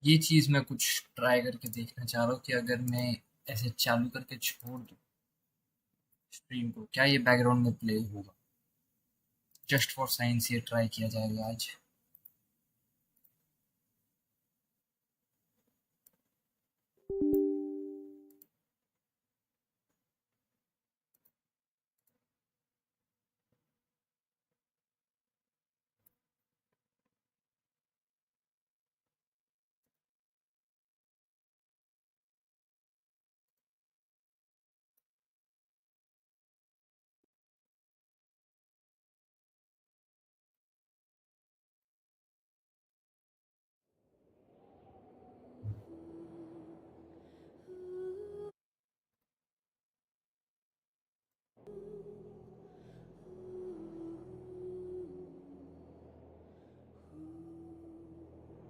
ये चीज़ मैं कुछ ट्राई करके देखना चाह रहा हूँ कि अगर मैं ऐसे चालू करके छोड़ दूँ स्ट्रीम को, क्या ये बैकग्राउंड में प्ले होगा? जस्ट फॉर साइंस ये ट्राई किया जाएगा आज।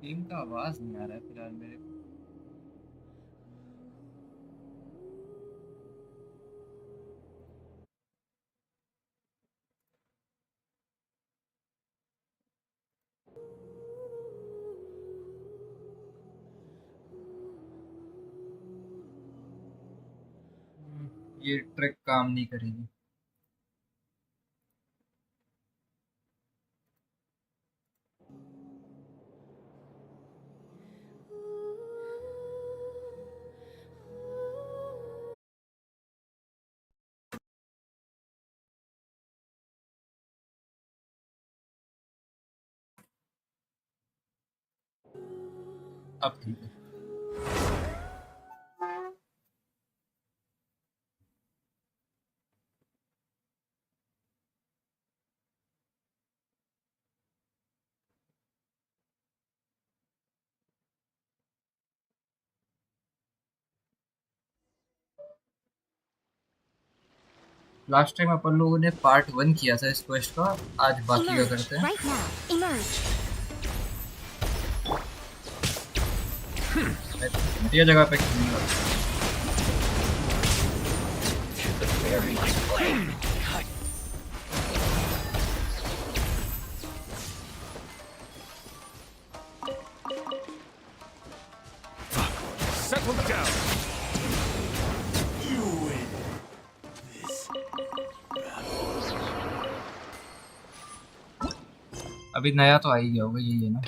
गेम का आवाज नहीं आ रहा है फिलहाल मेरे को। ये ट्रिक काम नहीं करेगी। अब ठीक है। लास्ट टाइम अपन लोगों ने पार्ट 1 किया था इस क्वेस्ट का, आज बाकी का करते हैं। Right now, emerge. घटिया जगह पे खेलूंगा। Settle down. अभी नया तो आ ही गया होगा, यही है ना?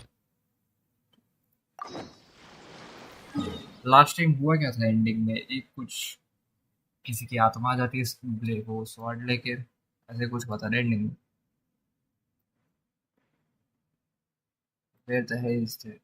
लास्ट टाइम हुआ क्या था एंडिंग में? एक कुछ किसी की आत्मा आ जाती है वो स्वॉर्ड लेके, ऐसे कुछ बता रहे एंडिंग में। Where the hell is that?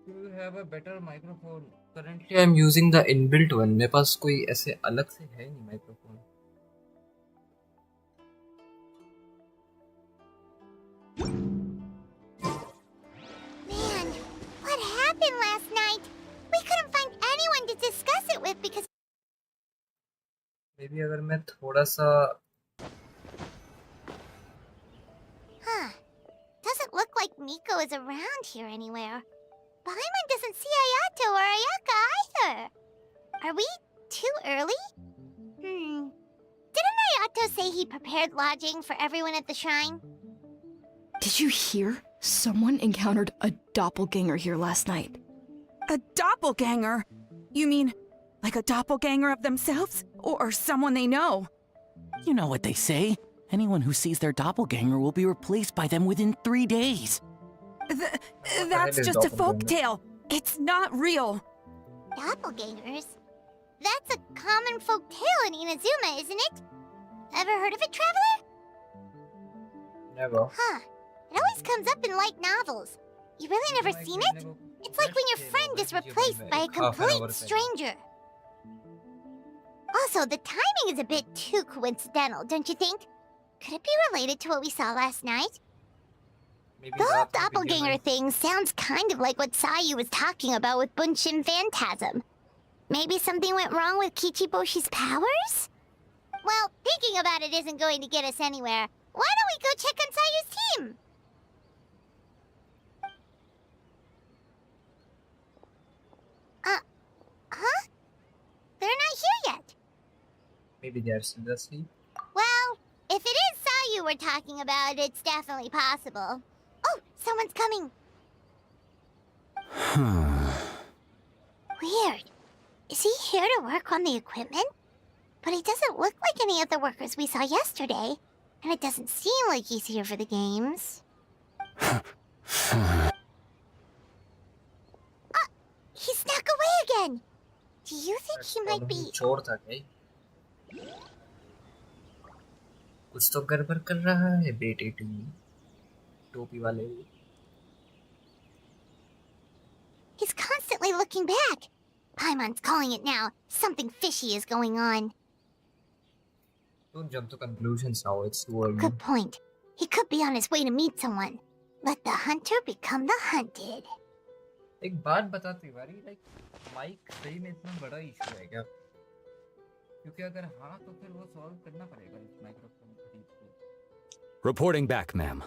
You have a better microphone. Currently I'm using the inbuilt one. मेरे पास कोई ऐसे अलग से है नहीं microphone. Man, what happened last night? We couldn't find anyone to discuss it with because... Maybe अगर मैं थोड़ा सा Doesn't look like Miko is around here anywhere. Paimon doesn't see Ayato or Ayaka either. Are we too early? Didn't Ayato say he prepared lodging for everyone at the shrine? Did you hear? Someone encountered a doppelganger here last night. A doppelganger? You mean like a doppelganger of themselves? Or someone they know? You know what they say. Anyone who sees their doppelganger will be replaced by them within 3 days. That's just a folktale. It's not real. Doppelgangers? That's a common folk tale in Inazuma, isn't it? Ever heard of it, traveler? never. It always comes up in light novels. You really never seen it? It's like when your friend is replaced by a complete stranger. Also, the timing is a bit too coincidental, don't you think? Could it be related to what we saw last night? Maybe The whole रात में doppelganger video thing sounds kind of like what Sayu was talking about with Bunshin Phantasm. Maybe something went wrong with Kichiboshi's powers? Well, thinking about it isn't going to get us anywhere. Why don't we go check on Sayu's team? Huh? They're not here yet. maybe they are still asleep. Well, if it is Sayu we're talking about, it's definitely possible. Oh, someone's coming. Weird. Is he here to work on the equipment? But he doesn't look like any of the workers we saw yesterday. And it doesn't seem like he's here for the games. He snuck away again. Do you think he might be... चोर था क्या? कुछ तो गड़बड़ कर रहा है बेटे टोपी वाले. He's constantly looking back. Paimon's calling it now. Something fishy is going on. Don't jump to conclusions now, it's too early. Good point. He could be on his way to meet someone. Let the hunter become the hunted. एक बात बता Tiwari, mic सही में इतना बड़ा issue है क्या? क्योंकि अगर हाँ तो फिर वो सॉल्व करना पड़ेगा इस माइक्रोफोन खरीद के. Reporting back, ma'am.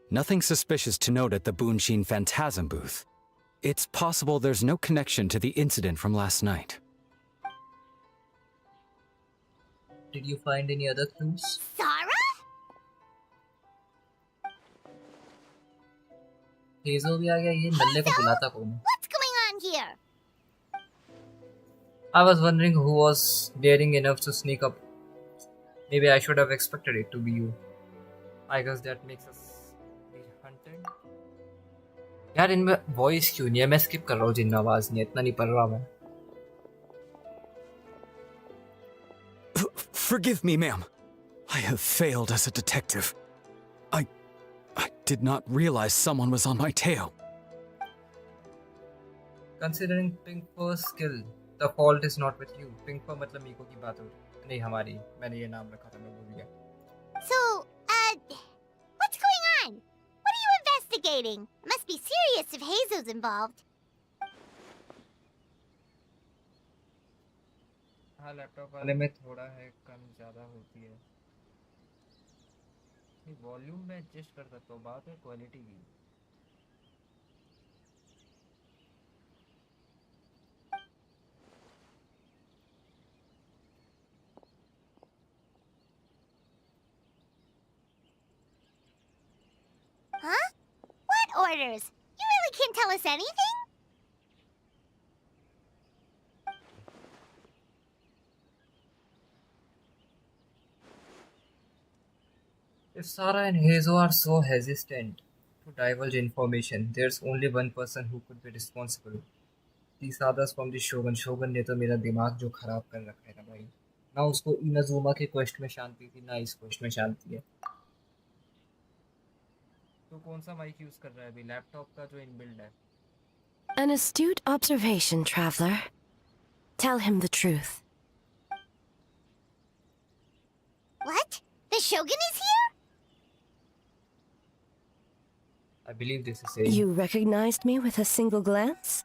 Nothing suspicious to note at the Bunshin Phantasm booth. It's possible there's no connection to the incident from last night. Did you find any other clues? Sarah? हेज़ो भी आ गया, ये नल्ले को बुलाता कौन है? What's going on here? I was wondering who was daring enough to sneak up. Maybe I should have expected it to be you. I guess that makes us be hunted. यार इनमें voice क्यों नहीं है? मैं skip कर रहा हूँ जिन आवाज नहीं है, इतना नहीं पढ़ रहा मैं. Forgive me, ma'am. I have failed as a detective. I did not realize someone was on my tail. Considering Pinkfur's skill, the fault is not with you. Pinkfur मतलब मीको की बात हो रही नहीं हमारी. मैंने ये नाम रखा था, मैं भूल गया. So, what's going on? What are you investigating? It must be serious if Heizo's involved. हाँ लैपटॉप वाले में थोड़ा है, कम ज़्यादा होती है. वॉल्यूम में एडजस्ट कर सकता हूँ, बात है क्वालिटी की. Huh? What orders? You really can't tell us anything? If Sarah and Heizo are so hesitant to divulge information, there's only one person who could be responsible. These others from the shogun. Shogun ने तो मेरा दिमाग जो खराब कर रखा है ना भाई. ना उसको इनाजुमा के क्वेस्ट में शांति थी, ना इस क्वेस्ट में शांति है. तो कौन सा माइक यूज कर रहा है अभी? लैपटॉप का जो इनबिल्ड है. An astute observation, traveler. Tell him the truth. What? The Shogun is here? I believe this is a... You recognized me with a single glance?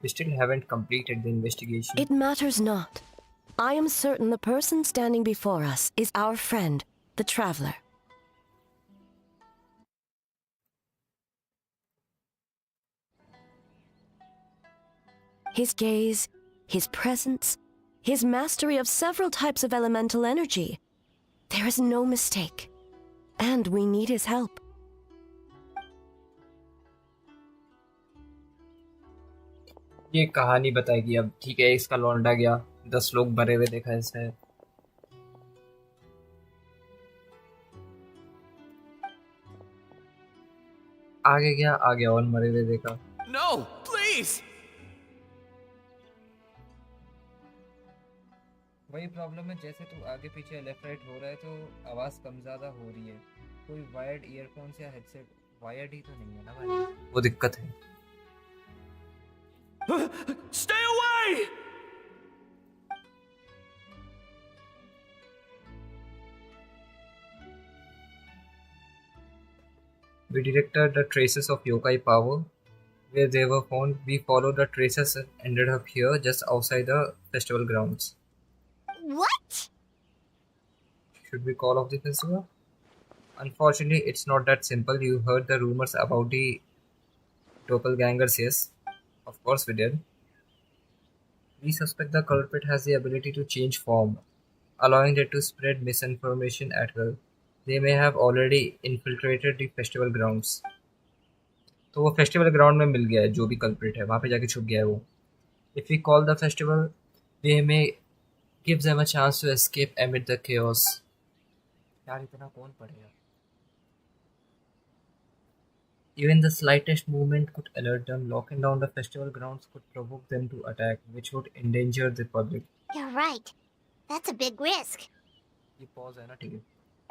We still haven't completed the investigation. It matters not. I am certain the person standing before us is our friend, the traveler. His gaze, his presence, his mastery of several types of elemental energy. There is no mistake. And we need his help. ये कहानी बताएगी अब. ठीक है, इसका लौंडा गया, 10 लोग मरे हुए देखा इसने. आगे गया, आगे और मरे हुए देखा. No, please! वही प्रॉब्लम है, जैसे तू आगे पीछे लेफ्ट राइट हो रहा है तो आवाज कम ज्यादा हो रही है. कोई वायर्ड ईयरफोन्स या हेडसेट वायर्ड ही तो नहीं है ना भाई. वो दिक्कत है. Stay away! We detected the traces of yokai power where they were found. We followed the traces and ended up here just outside the festival grounds. What? Should we call off the festival? Unfortunately, it's not that simple. You heard the rumors about the doppelgangers, yes? Of course we did. We suspect the culprit has the ability to change form, allowing them to spread misinformation at will. They may have already infiltrated the festival grounds. तो वो festival ground में मिल गया है जो भी culprit है वहाँ पे जाके छुप गया है वो. If we call the festival, they may give them a chance to escape amid the chaos. यार इतना कौन पढ़ेगा? Even the slightest movement could alert them. Locking down the festival grounds could provoke them to attack, which would endanger the public. You're right. That's a big risk. ये pause है ना, ठीक है?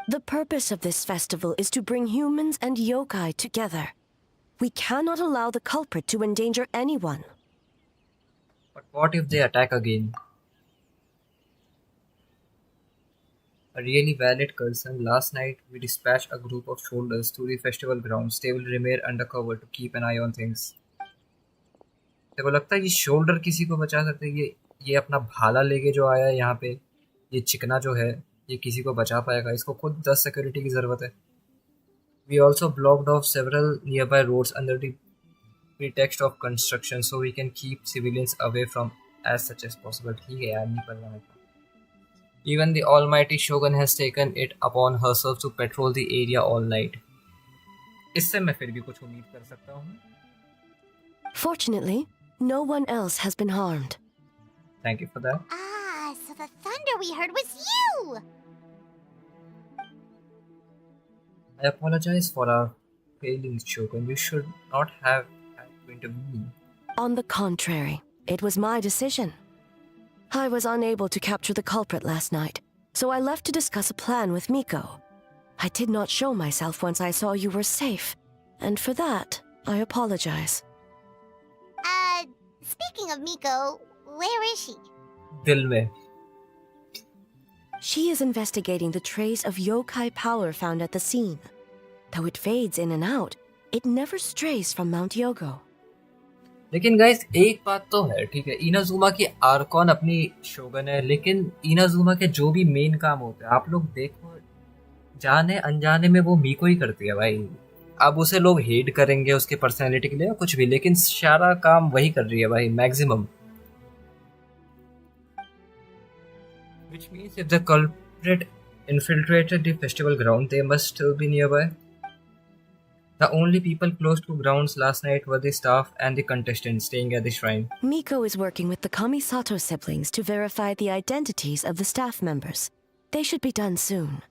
The purpose of this festival is to bring humans and yokai together. We cannot allow the culprit to endanger anyone. But what if they attack again? A really valid concern. Last night, we dispatched a group of soldiers to the festival grounds. They will remain undercover to keep an eye on things. तेरे को लगता है ये shoulder किसी को बचा सकते हैं? ये अपना भाला लेके जो आया है यहाँ पे, ये चिकना जो है, ये किसी को बचा पाएगा? इसको खुद 10 सिक्योरिटी की ज़रूरत है. We also blocked off several nearby roads under the pretext of construction so we can keep civilians away from as such as possible. ठीक है यार, नहीं पढ़ना है. Even the almighty shogun has taken it upon herself to patrol the area all night. इससे मैं फिर भी कुछ उम्मीद कर सकता हूँ. Fortunately, no one else has been harmed. Thank you for that. Ah, so the thunder we heard was you! I apologize for our failings, Shogun. You should not have had to intervene. On the contrary, it was my decision. I was unable to capture the culprit last night, so I left to discuss a plan with Miko. I did not show myself once I saw you were safe, and for that, I apologize. Speaking of Miko, where is she? दिल में. She is investigating the trace of yokai power found at the scene. Though it fades in and out, it never strays from Mount Yogo. लेकिन guys एक बात तो है, ठीक है, Inazuma की आर्कॉन अपनी शोगन है, लेकिन इनाजुमा के जो भी मेन काम होते हैं आप लोग देखो, जाने अनजाने में वो मीको ही करती है भाई. अब उसे लोग हेट करेंगे उसके पर्सनालिटी के लिए या कुछ भी, लेकिन सारा काम वही कर रही है भाई, maximum. Which means if the culprit infiltrated the festival ground, they must still be nearby. The only people close to grounds last night were the staff and the contestants staying at the shrine. Miko is working with the Kamisato siblings to verify the identities of the staff members. They should be done soon.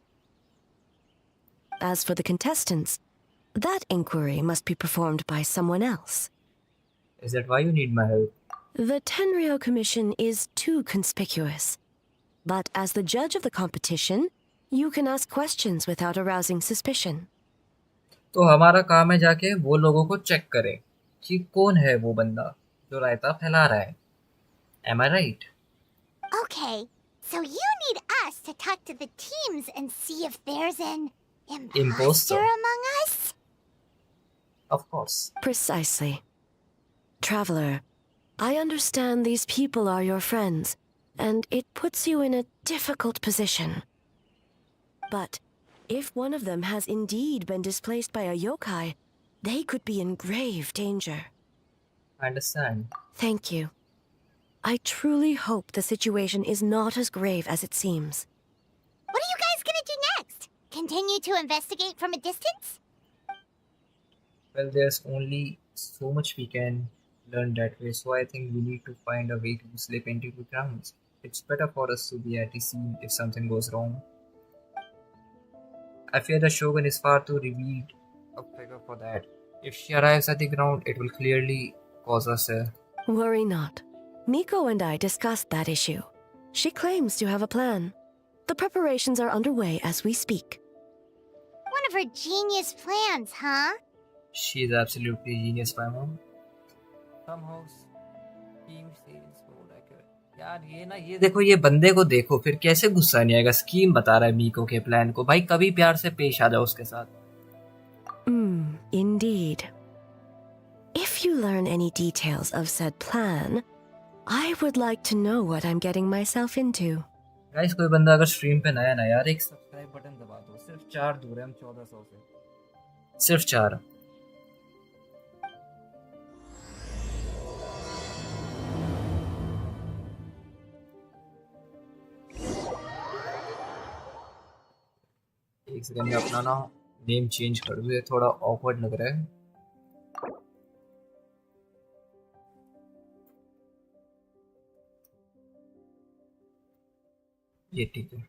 As for the contestants, that inquiry must be performed by someone else. Is that why you need my help? The Tenryo Commission is too conspicuous. But as the judge of the competition, you can ask questions without arousing suspicion. तो हमारा काम है जाके वो लोगों को check करें कि कौन है वो बंदा जो रायता फैला रहा है. Am I right? Okay, so you need us to talk to the teams and see if there's an imposter among us? Of course. Precisely. Traveler, I understand these people are your friends, and it puts you in a difficult position. But if one of them has indeed been displaced by a yokai, they could be in grave danger. I understand. Thank you. I truly hope the situation is not as grave as it seems. What are you guys gonna do next? Continue to investigate from a distance? Well, there's only so much we can learn that way, so I think we need to find a way to slip into the grounds. It's better for us to be at the scene if something goes wrong. I fear the Shogun is far too revealed a figure for that. If she arrives at the ground, it will clearly cause us a... Worry not. Miko and I discussed that issue. She claims to have a plan. The preparations are underway as we speak. One of her genius plans, huh? She is absolutely genius, my mom. Somehow, scheme says so like a... यार ये ना, ये देखो, ये बंदे को देखो, फिर कैसे गुस्सा नहीं आएगा. स्कीम बता रहा है मीको के प्लान को. भाई कभी प्यार से पेश आ जाओ उसके साथ. Indeed. If you learn any details of said plan, I would like to know what I'm getting myself into. Guys कोई बंदा अगर स्ट्रीम पे नया ना यार एक सब्सक्राइब बटन दबा दो। सिर्फ 4 दूर है हम 1400 से, सिर्फ 4। एक सेकंड में अपना ना नेम चेंज कर दूं, ये थोड़ा ऑकवर्ड लग रहा है। ये ठीक है।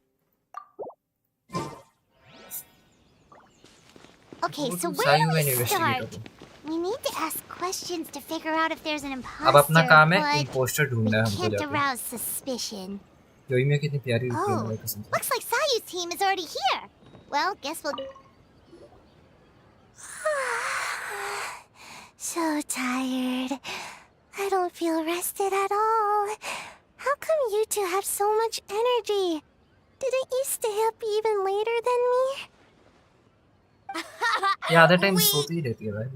Okay, so Go to where do Sayu we and investigate start? it. We need to ask questions to figure out if there's an अब अपना imposter, काम है but imposter we ढूंढना है हमको can't जाके। arouse suspicion. योइमिया कितनी प्यारी दिखती है Oh, मेरे कसम से। looks like Sayu's team is already here. Well, guess we'll... So tired. I don't feel rested at all. How come you two have so much energy? Didn't you stay up even later than me? Yeah, other times सोती ही रहती है भाई।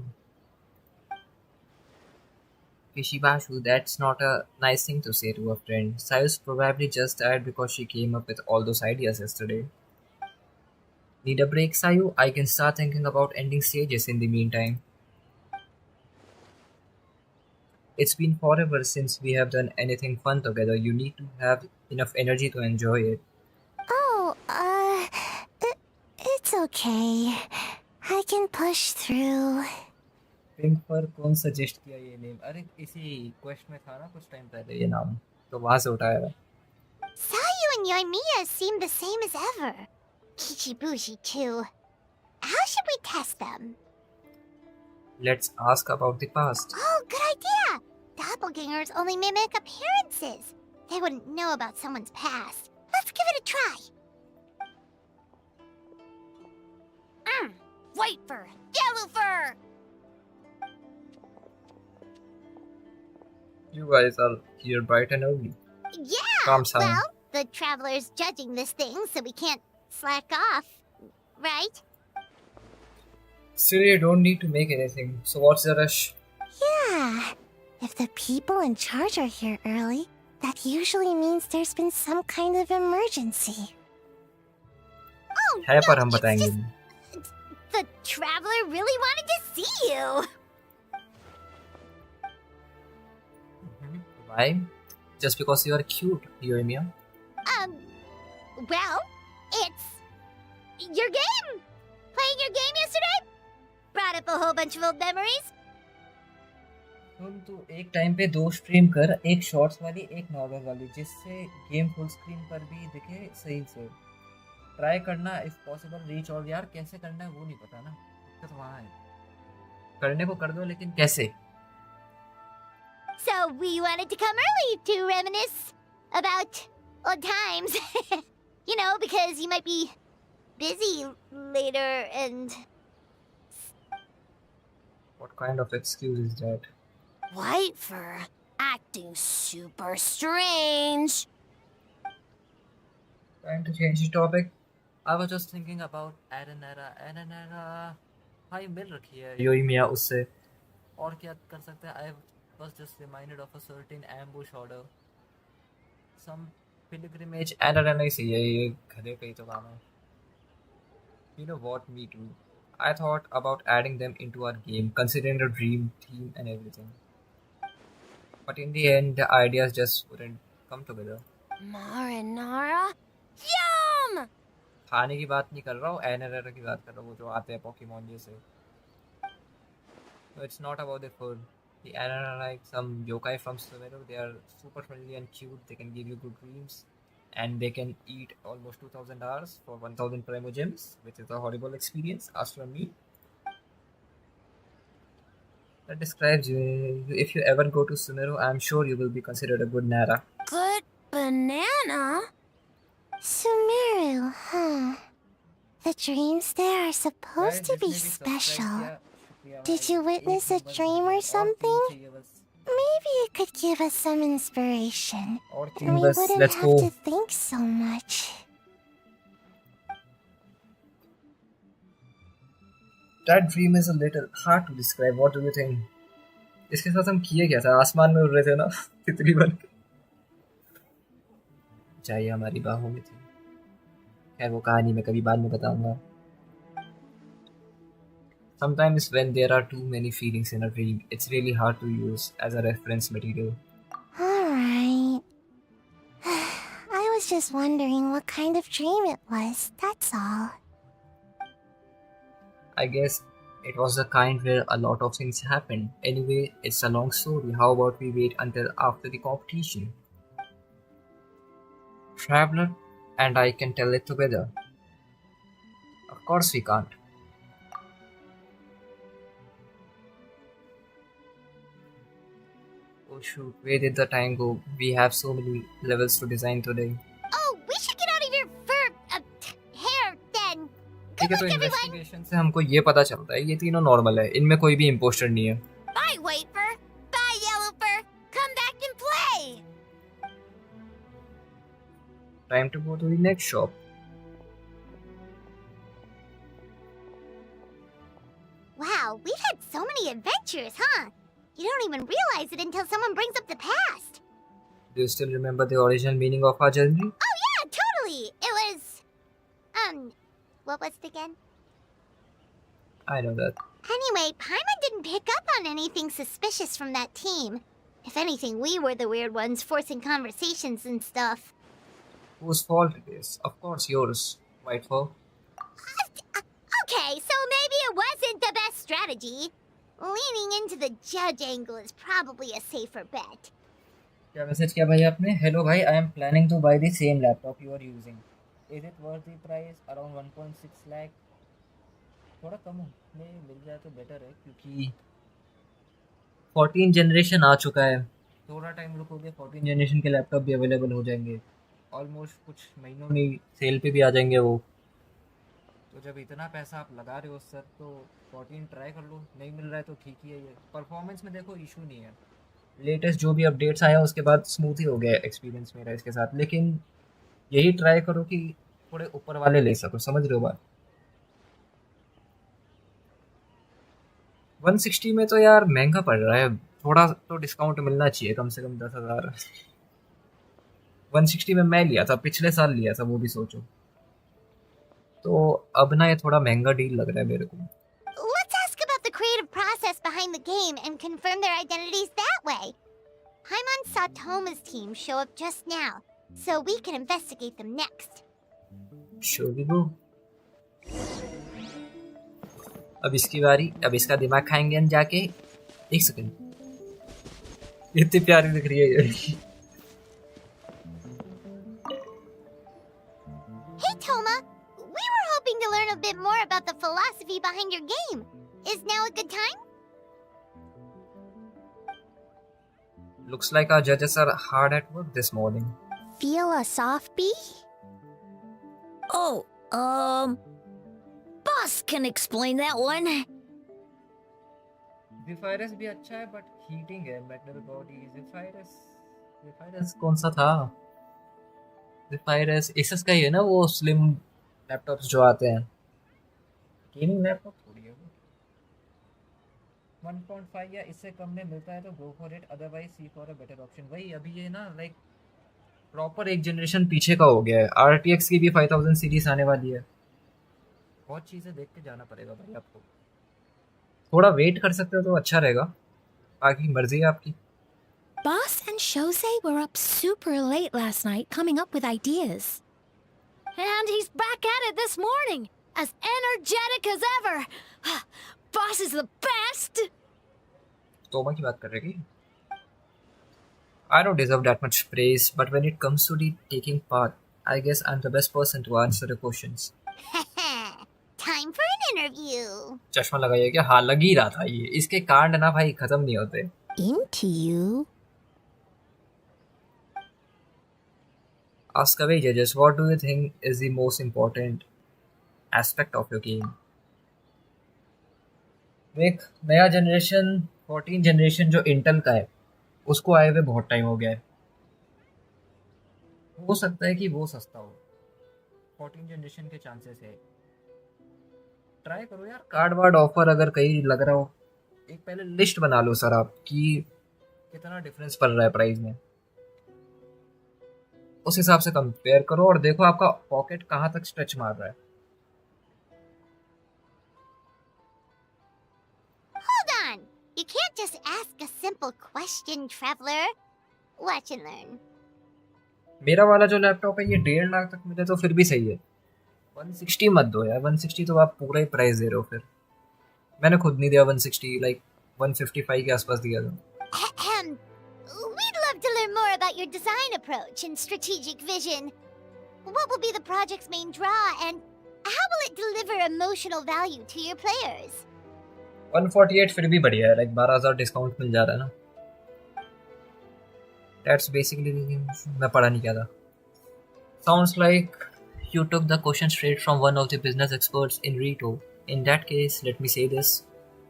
Kishibashu, that's not a nice thing to say to a friend. Sayus probably just tired because she came up with all those ideas yesterday. Need a break, Sayu? I can start thinking about ending stages in the meantime. It's been forever since we have done anything fun together. You need to have enough energy to enjoy it. Oh, it's okay. I can push through. Pink पर कौन suggest किया ये name? अरे इसी quest में था ना कुछ टाइम पहले ये नाम, तो वहां से उठाया है। Sayu and Yoimiya seem the same as ever. Kichibushi too. How should we test them? Let's ask about the past. Oh, good idea! Doppelgangers only mimic appearances. They wouldn't know about someone's past. Let's give it a try. Wait for yellow fur! You guys are here bright and early. Yeah! Calm down. Well, the traveler's judging this thing, so we can't slack off. Right? Still, you don't need to make anything. So what's the rush? Yeah. If the people in charge are here early, that usually means there's been some kind of emergency. Oh, है पर no, हम it's बताएंगे just नहीं। the traveler really wanted to see you. Why? Just because you are cute, Yoimiya. Well, it's your game. Playing your game yesterday brought up a whole bunch of old memories. तुम तो एक time पे 2 stream कर, एक shorts वाली एक normal वाली, जिससे गेम फुल स्क्रीन पर भी दिखे सही से। ट्राई करना इफ पॉसिबल रीच, और यार कैसे करना है वो नहीं पता ना, दिक्कत वहाँ है। करने को कर दो लेकिन कैसे? So we wanted to come early to reminisce about old times. You know, because you might be busy later and... What kind of excuse is that? White fur acting super strange. Trying to change the topic. I was just thinking about Aranara. भाई मिल रखी है योइमिया उससे, और क्या कर सकते हैं? I was just reminded of a certain ambush order. Some pilgrimage Aranara ही सही है, ये गधे का ही तो काम है। You know what? Me too. I thought about adding them into our game, considering the dream theme and everything. But in the end, the ideas just wouldn't come together. Marinara? Yum! खाने की बात नहीं कर रहा हूँ, एनरर की बात कर रहा हूँ, वो जो आते हैं पोकेमॉन जैसे। So it's not about the food. The Aranara are like some yokai from Sumeru. They are super friendly and cute. They can give you good dreams, and they can eat almost 2,000 hours for 1,000 Primo Gems, which is a horrible experience. As for me, that describes you. If you ever go to Sumeru, I'm sure you will be considered a good Nara. Good banana? Sumeru, huh? The dreams there are supposed to be special. Did you witness a dream or something? Maybe it could give us some inspiration. और And we बस wouldn't let's have go. to think so much. That dream is a little hard to describe. What do you think? इसके साथ हम किए क्या था? आसमान में उड़ रहे थे ना तितली बन के। चाहिए हमारी बाहों में थी। खैर वो कहानी मैं कभी बाद में बताऊंगा। Sometimes when there are too many feelings in a dream, it's really hard to use as a reference material. Alright. I was just wondering what kind of dream it was, that's all. I guess it was the kind where a lot of things happened. Anyway, it's a long story. How about we wait until after the competition? Traveler and I can tell it together. Of course we can't. Oh shoot, where did the time go? We have so many levels to design today. Oh, we should get out of your hair then. ठीक है, Good तो luck, everyone. Investigation से हमको ये पता चलता है ये तीनों नॉर्मल है, इनमें कोई भी इम्पोस्टर नहीं है। Bye, Wafer. Bye, Yellowfur. Come back and play. Time to go to the next shop. Wow, we've had so many adventures, huh? You don't even realize it until someone brings up the past. Do you still remember the original meaning of our journey? Oh yeah, totally. It was, what was it again? I know that. Anyway, Paimon didn't pick up on anything suspicious from that team. If anything, we were the weird ones forcing conversations and stuff. Whose fault it is? Of course yours, Whitefall. Okay, so maybe it wasn't the best strategy. Leaning into the judge angle is probably a safer bet. क्या message किया भाई आपने? Hello भाई, I am planning to buy the same laptop you are using. Is it worth the price? Around 1.6 lakh. थोड़ा कम में मिल जाए तो better है क्योंकि 14 जनरेशन आ चुका है। थोड़ा टाइम रुकोगे 14 जनरेशन के लैपटॉप भी अवेलेबल हो जाएंगे। ऑलमोस्ट कुछ महीनों में सेल पे भी आ जाएंगे वो। तो जब इतना पैसा आप लगा रहे हो सर तो 14 ट्राई कर लो, नहीं मिल रहा है तो ठीक ही है। ये परफॉर्मेंस में देखो इशू नहीं है, लेटेस्ट जो भी अपडेट्स आए हैं उसके बाद स्मूथ ही हो गया एक्सपीरियंस मेरा इसके साथ। लेकिन यही ट्राई करो कि थोड़े ऊपर वाले ले सको, समझ रहे हो बात? 160 में तो यार महंगा पड़ रहा है, थोड़ा तो डिस्काउंट मिलना चाहिए, कम से कम 10,000। 160 में मैं लिया था, पिछले साल लिया था, वो भी सोचो। तो अब ना ये थोड़ा महंगा डील लग रहा है मेरे को। Let's ask about the creative process behind the game and confirm their identities that way. Paimon saw Toma's team show up just now, so we can investigate them next. Sure we go. अब इसकी बारी, अब इसका दिमाग खाएंगे हम जाके। एक सेकंड, इतनी प्यारी दिख रही है ये। Hey Toma, we were hoping to learn a bit more about the philosophy behind your game. Is now a good time? Looks like our judges are hard at work this morning. Philosophy? Oh, Boss can explain that one. Zephyrus भी अच्छा है, but heating है, metal body। Zephyrus कौन सा था? Zephyrus Asus का ही है ना, वो स्लिम लैपटॉप्स जो आते हैं। गेमिंग लैपटॉप थोड़ी है वो। 1.5 या इससे कम में मिलता है तो go for it, otherwise see for a better option. वही अभी ये ना लाइक प्रॉपर एक जनरेशन पीछे का हो गया है। RTX की भी 5000 सीरीज आने वाली है। बहुत चीज़ें देख के जाना पड़ेगा भाई आपको। थोड़ा वेट कर सकते हो तो अच्छा रहेगा, बाकी मर्जी है आपकी। Boss and Shosei were up super late last night coming up with ideas. And he's back at it this morning, as energetic as ever. Boss is the best! तोमा की बात कर रहे हैं? I don't deserve that much praise, but when it comes to the taking part, I guess I'm the best person to answer the questions. Time for an interview. चश्मा लगाइए क्या? हाँ, लग ही रहा था ये। इसके कांड ना भाई खत्म नहीं होते। Into you? Ask away, judges. What do you think is the most important aspect of your game? देख, नया जनरेशन 14 जनरेशन जो इंटेल का है उसको आए हुए बहुत टाइम हो गया है। हो सकता है कि वो सस्ता हो, 14 जनरेशन के चांसेस है। ट्राई करो यार, कार्ड वार्ड ऑफर अगर कहीं लग रहा हो, एक पहले लिस्ट बना लो सर आप कि कितना डिफरेंस पड़ रहा है प्राइस में, उस हिसाब से कंपेयर करो और देखो आपका पॉकेट कहाँ तक स्ट्रेच मार रहा है। Hold on! You can't just ask a simple question, traveler. Watch and learn. मेरा वाला जो लैपटॉप है ये 1.5 लाख तक मिले तो फिर भी सही है, 160 मत दो यार, 160 तो आप पूरा ही प्राइस दे रहे हो। फिर मैंने खुद नहीं दिया 160, लाइक 155 के आसपास दिया था। Ahem. We'd love to learn more about your design approach and strategic vision. What will be the project's main draw, and how will it deliver emotional value to your players? 148 फिर भी बढ़िया है, like 12,000 discount मिल जा रहा है ना। That's basically मैं पढ़ा नहीं क्या था। Sounds like you took the question straight from one of the business experts in Rito. In that case, let me say this.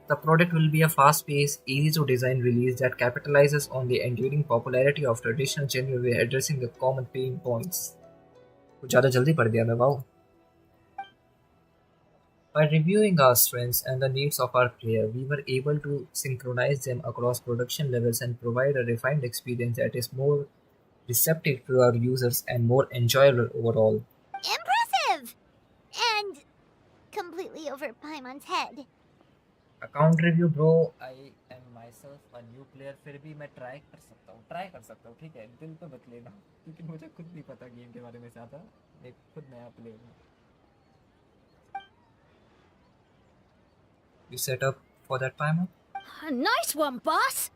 The product will be a fast-paced, easy-to-design release that capitalizes on the enduring popularity of traditional genre by addressing the common pain points. कुछ ज़्यादा जल्दी पढ़ दिया मैं, wow. By reviewing our strengths and the needs of our player, we were able to synchronize them across production levels and provide a refined experience that is more receptive to our users and more enjoyable overall. Impressive! And completely over Paimon's head. Account review bro, I am my self a new player, फिर भी मैं try कर सकता हूँ, ठीक है, दिल पे मत लेना, क्योंकि मुझे खुद नहीं पता गेम के बारे में ज़्यादा, मैं खुद नया प्लेयर हूँ। You set up for that timer? Nice one, boss!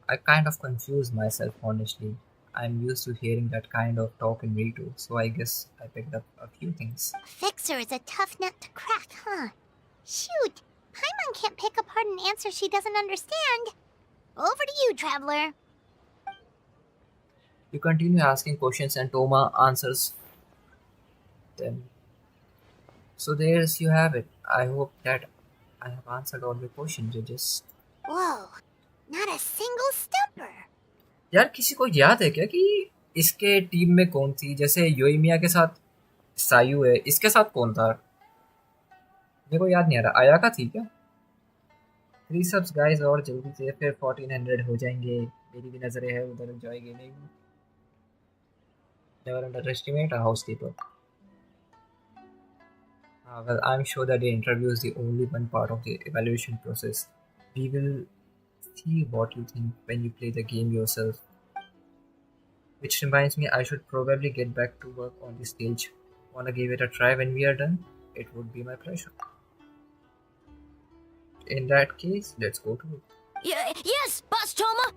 I kind of confused myself, honestly. I'm used to hearing that kind of talk in Rito, so I guess I picked up a few things. Fixer is a tough nut to crack, huh? Shoot! Paimon can't pick apart an answer she doesn't understand. Over to you, traveler. You continue asking questions and Toma answers them. So there's you have it. I hope that I have answered all the questions, judges. Whoa, not a single stumper. यार किसी को याद है क्या कि इसके team में कौन थी? जैसे योइमिया के साथ सायू है, इसके साथ कौन था? मेरे को याद नहीं आ रहा। आयाका थी क्या? 3 सब्स गाइस और जल्दी से, फिर 1400 हो जाएंगे। मेरी भी नजरें है उधर। Enjoy gaming, never underestimate a housekeeper. Well, I'm sure that the interview is the only one part of the evaluation process. We will see what you think when you play the game yourself. Which reminds me, I should probably get back to work on the stage. Wanna give it a try when we are done? It would be my pleasure. In that case, let's go to it. Yes, Boss Toma!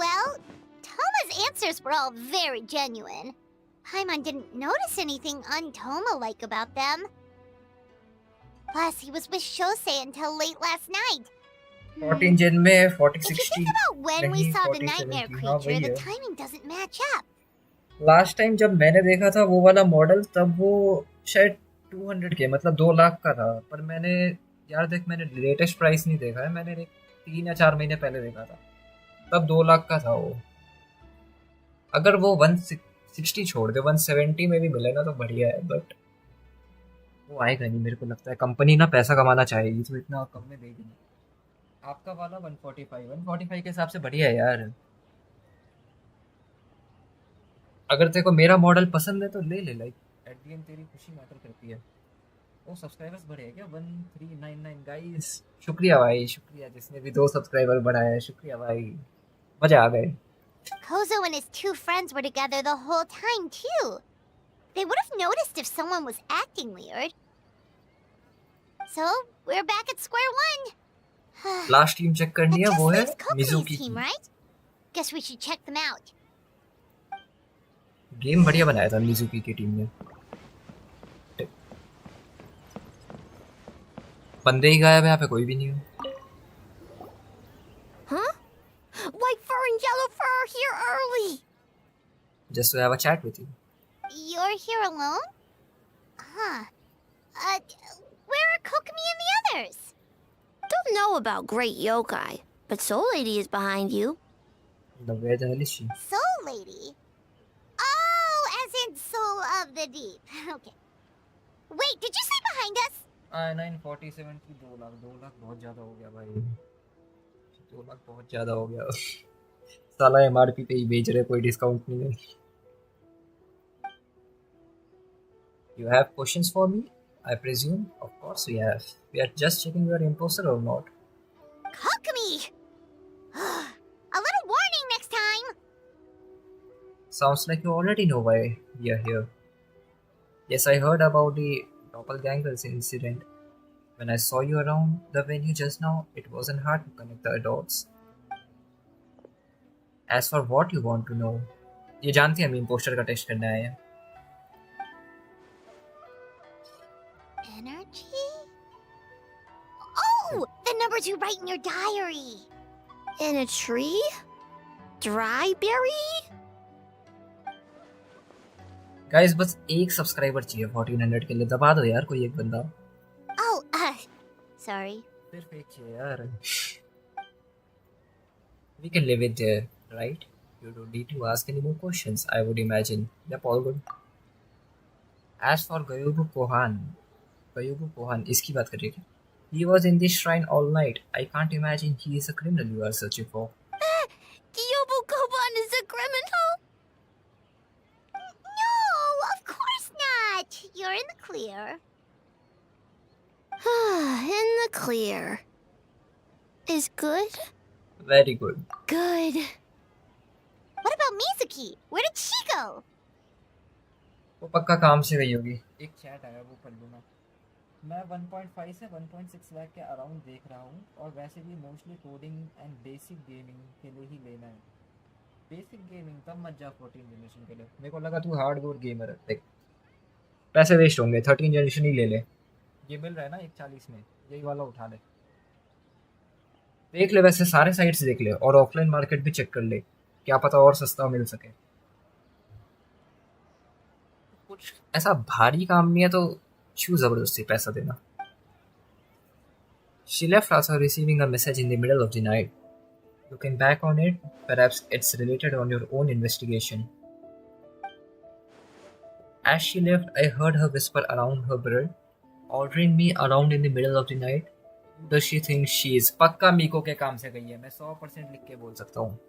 Well, Toma's answers were all very genuine. Paimon didn't notice anything un-Toma-like about them. Plus, he was with Shosei until late last night. 14 Gen में 40 If you 60 think about when we नहीं, saw the 40 nightmare 70, हाँ, creature, वही the है। timing doesn't match up. Last time जब मैंने देखा था वो वाला मॉडल, तब वो शायद 200 के मतलब 2 लाख का था। पर मैंने यार देख, मैंने लेटेस्ट प्राइस नहीं देखा है, मैंने 3 या 4 महीने पहले देखा था, तब 2 लाख का था वो। अगर वो 160 छोड़ दे, 170 में भी मिले ना तो बढ़िया है, बट वो आएगा नहीं। मेरे को लगता है कंपनी ना पैसा कमाना चाहेगी, तो इतना कम में देगी नहीं। आपका वाला 145 के हिसाब से बढ़िया है यार। अगर तेरे को मेरा मॉडल पसंद है तो ले ले, लाइक एट द एंड तेरी खुशी मैटर करती है। वो सब्सक्राइबर्स बढ़े हैं क्या? 1399 गाइस, शुक्रिया भाई, शुक्रिया जिसने भी 2 सब्सक्राइबर बढ़ाया है, शुक्रिया भाई, मजा आ गए। Kozo and his 2 friends were together the whole time, too. They would have noticed if someone was acting weird. So, we're back at square one. Last team check करनी है, That वो just है leaves Kokomi's मिजुकी team, की। right? Guess we should check them out. Game बढ़िया बनाया था Mizuki की team ने। बंदे ही गायब है, यहाँ पे कोई भी नहीं है। Huh? White fur and yellow fur are here early! Just to have a chat with you. You're here alone? Huh. Where are Kokomi and the others? Don't know about Great Yokai, but Soul Lady is behind you. The where the hell is she? Soul Lady? Oh, as in Soul of the Deep. Okay. Wait, did you say behind us? 947 की 2 लाख बहुत ज़्यादा हो गया भाई. 2 लाख बहुत ज़्यादा हो गया. साला MRP पे ही बेच रहे, कोई डिस्काउंट नहीं है. You have questions for me? I presume? Of course we have. We are just checking you are imposter or not. Cook me! A little warning next time! Sounds like you already know why we are here. Yes, I heard about the doppelgangers incident. When I saw you around the venue just now, it wasn't hard to connect the dots. As for what you want to know, ये जानती हैं हम imposter का test करने आए हैं. Energy? Oh! The numbers you write in your diary! In a tree? Dry berry? Guys, बस एक सब्सक्राइबर चाहिए 1400 के लिए. दबा दो यार कोई एक बंदा. Oh, sorry. सिर्फ एक चाहिए यार. We can leave it there, right? You don't need to ask any more questions, I would imagine. Yep, all good. As for Gayubu Kohan, इसकी बात कर रही है. He was in this shrine all night. I can't imagine he is a criminal you are searching for. Gyobu Koban is a criminal? No, of course not! You're in the clear. In the clear. Is good? Very good. Good. What about Mizuki? Where did she go? वो पक्का काम से गई होगी. एक chat आया वो पढ़ लूँ. मैं 1.5 से 1.6 लाख के अराउंड देख रहा हूँ और वैसे भी mostly coding and basic gaming के लिए ही लेना है. बेसिक गेमिंग तब मत जा 14 जनरेशन के लिए. मेरे को लगा तू हार्डकोर गेमर है. देख पैसे वेस्ट होंगे. 13 जनरेशन ही ले ले. ये मिल रहा है ना 140 में, यही वाला उठा ले. देख ले, वैसे सारे साइट्स देख ले और ऑफलाइन मार्केट भी चेक कर ले, क्या पता और सस्ता मिल सके. कुछ ऐसा भारी काम नहीं है तो क्यों जबरदस्ती पैसा देना. She left after receiving a message in the middle of the night. Looking back on it, perhaps it's related on your own investigation. As she left, I heard her whisper around her breath, ordering me around in the middle of the night. Who does she think she is? पक्का मीको के काम से गई है. मैं 100% लिख के बोल सकता हूँ.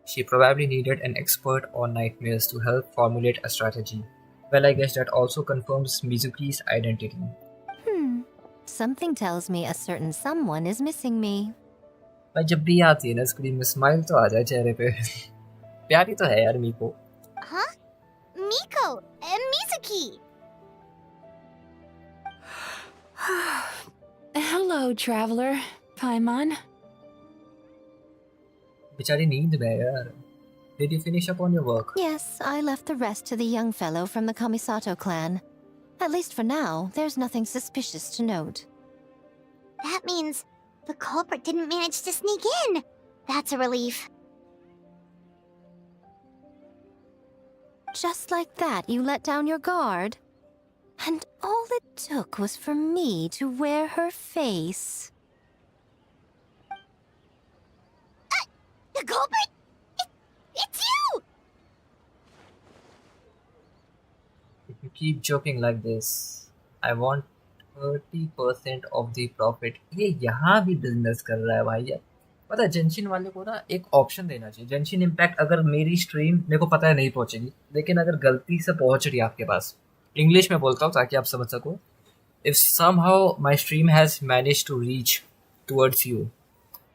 She probably needed an expert on nightmares to help formulate a strategy. Well, I guess that also confirms Mizuki's identity. Something tells me a certain someone is missing me. भाई जब भी आती है ना स्क्रीन में स्माइल तो आ जाए चेहरे पे. प्यारी तो है यार मीको. Huh? Miko and Mizuki! Hello, traveler. Paimon. बेचारी नींद में है यार. Did you finish up on your work? Yes, I left the rest to the young fellow from the Kamisato clan. At least for now, there's nothing suspicious to note. That means the culprit didn't manage to sneak in. That's a relief. Just like that, you let down your guard? And all it took was for me to wear her face. The culprit? It's you! If you keep joking like this, I want 30% of the profit. ये यहाँ भी business कर रहा है भाई यार. पता है जेंशिन वाले को ना एक ऑप्शन देना चाहिए. जेंशिन इम्पैक्ट अगर मेरी स्ट्रीम मेरे को पता है नहीं पहुंचेगी, लेकिन अगर गलती से पहुंच रही है आपके पास, इंग्लिश में बोलता हूँ ताकि आप समझ सको. If somehow my stream has managed to reach towards you,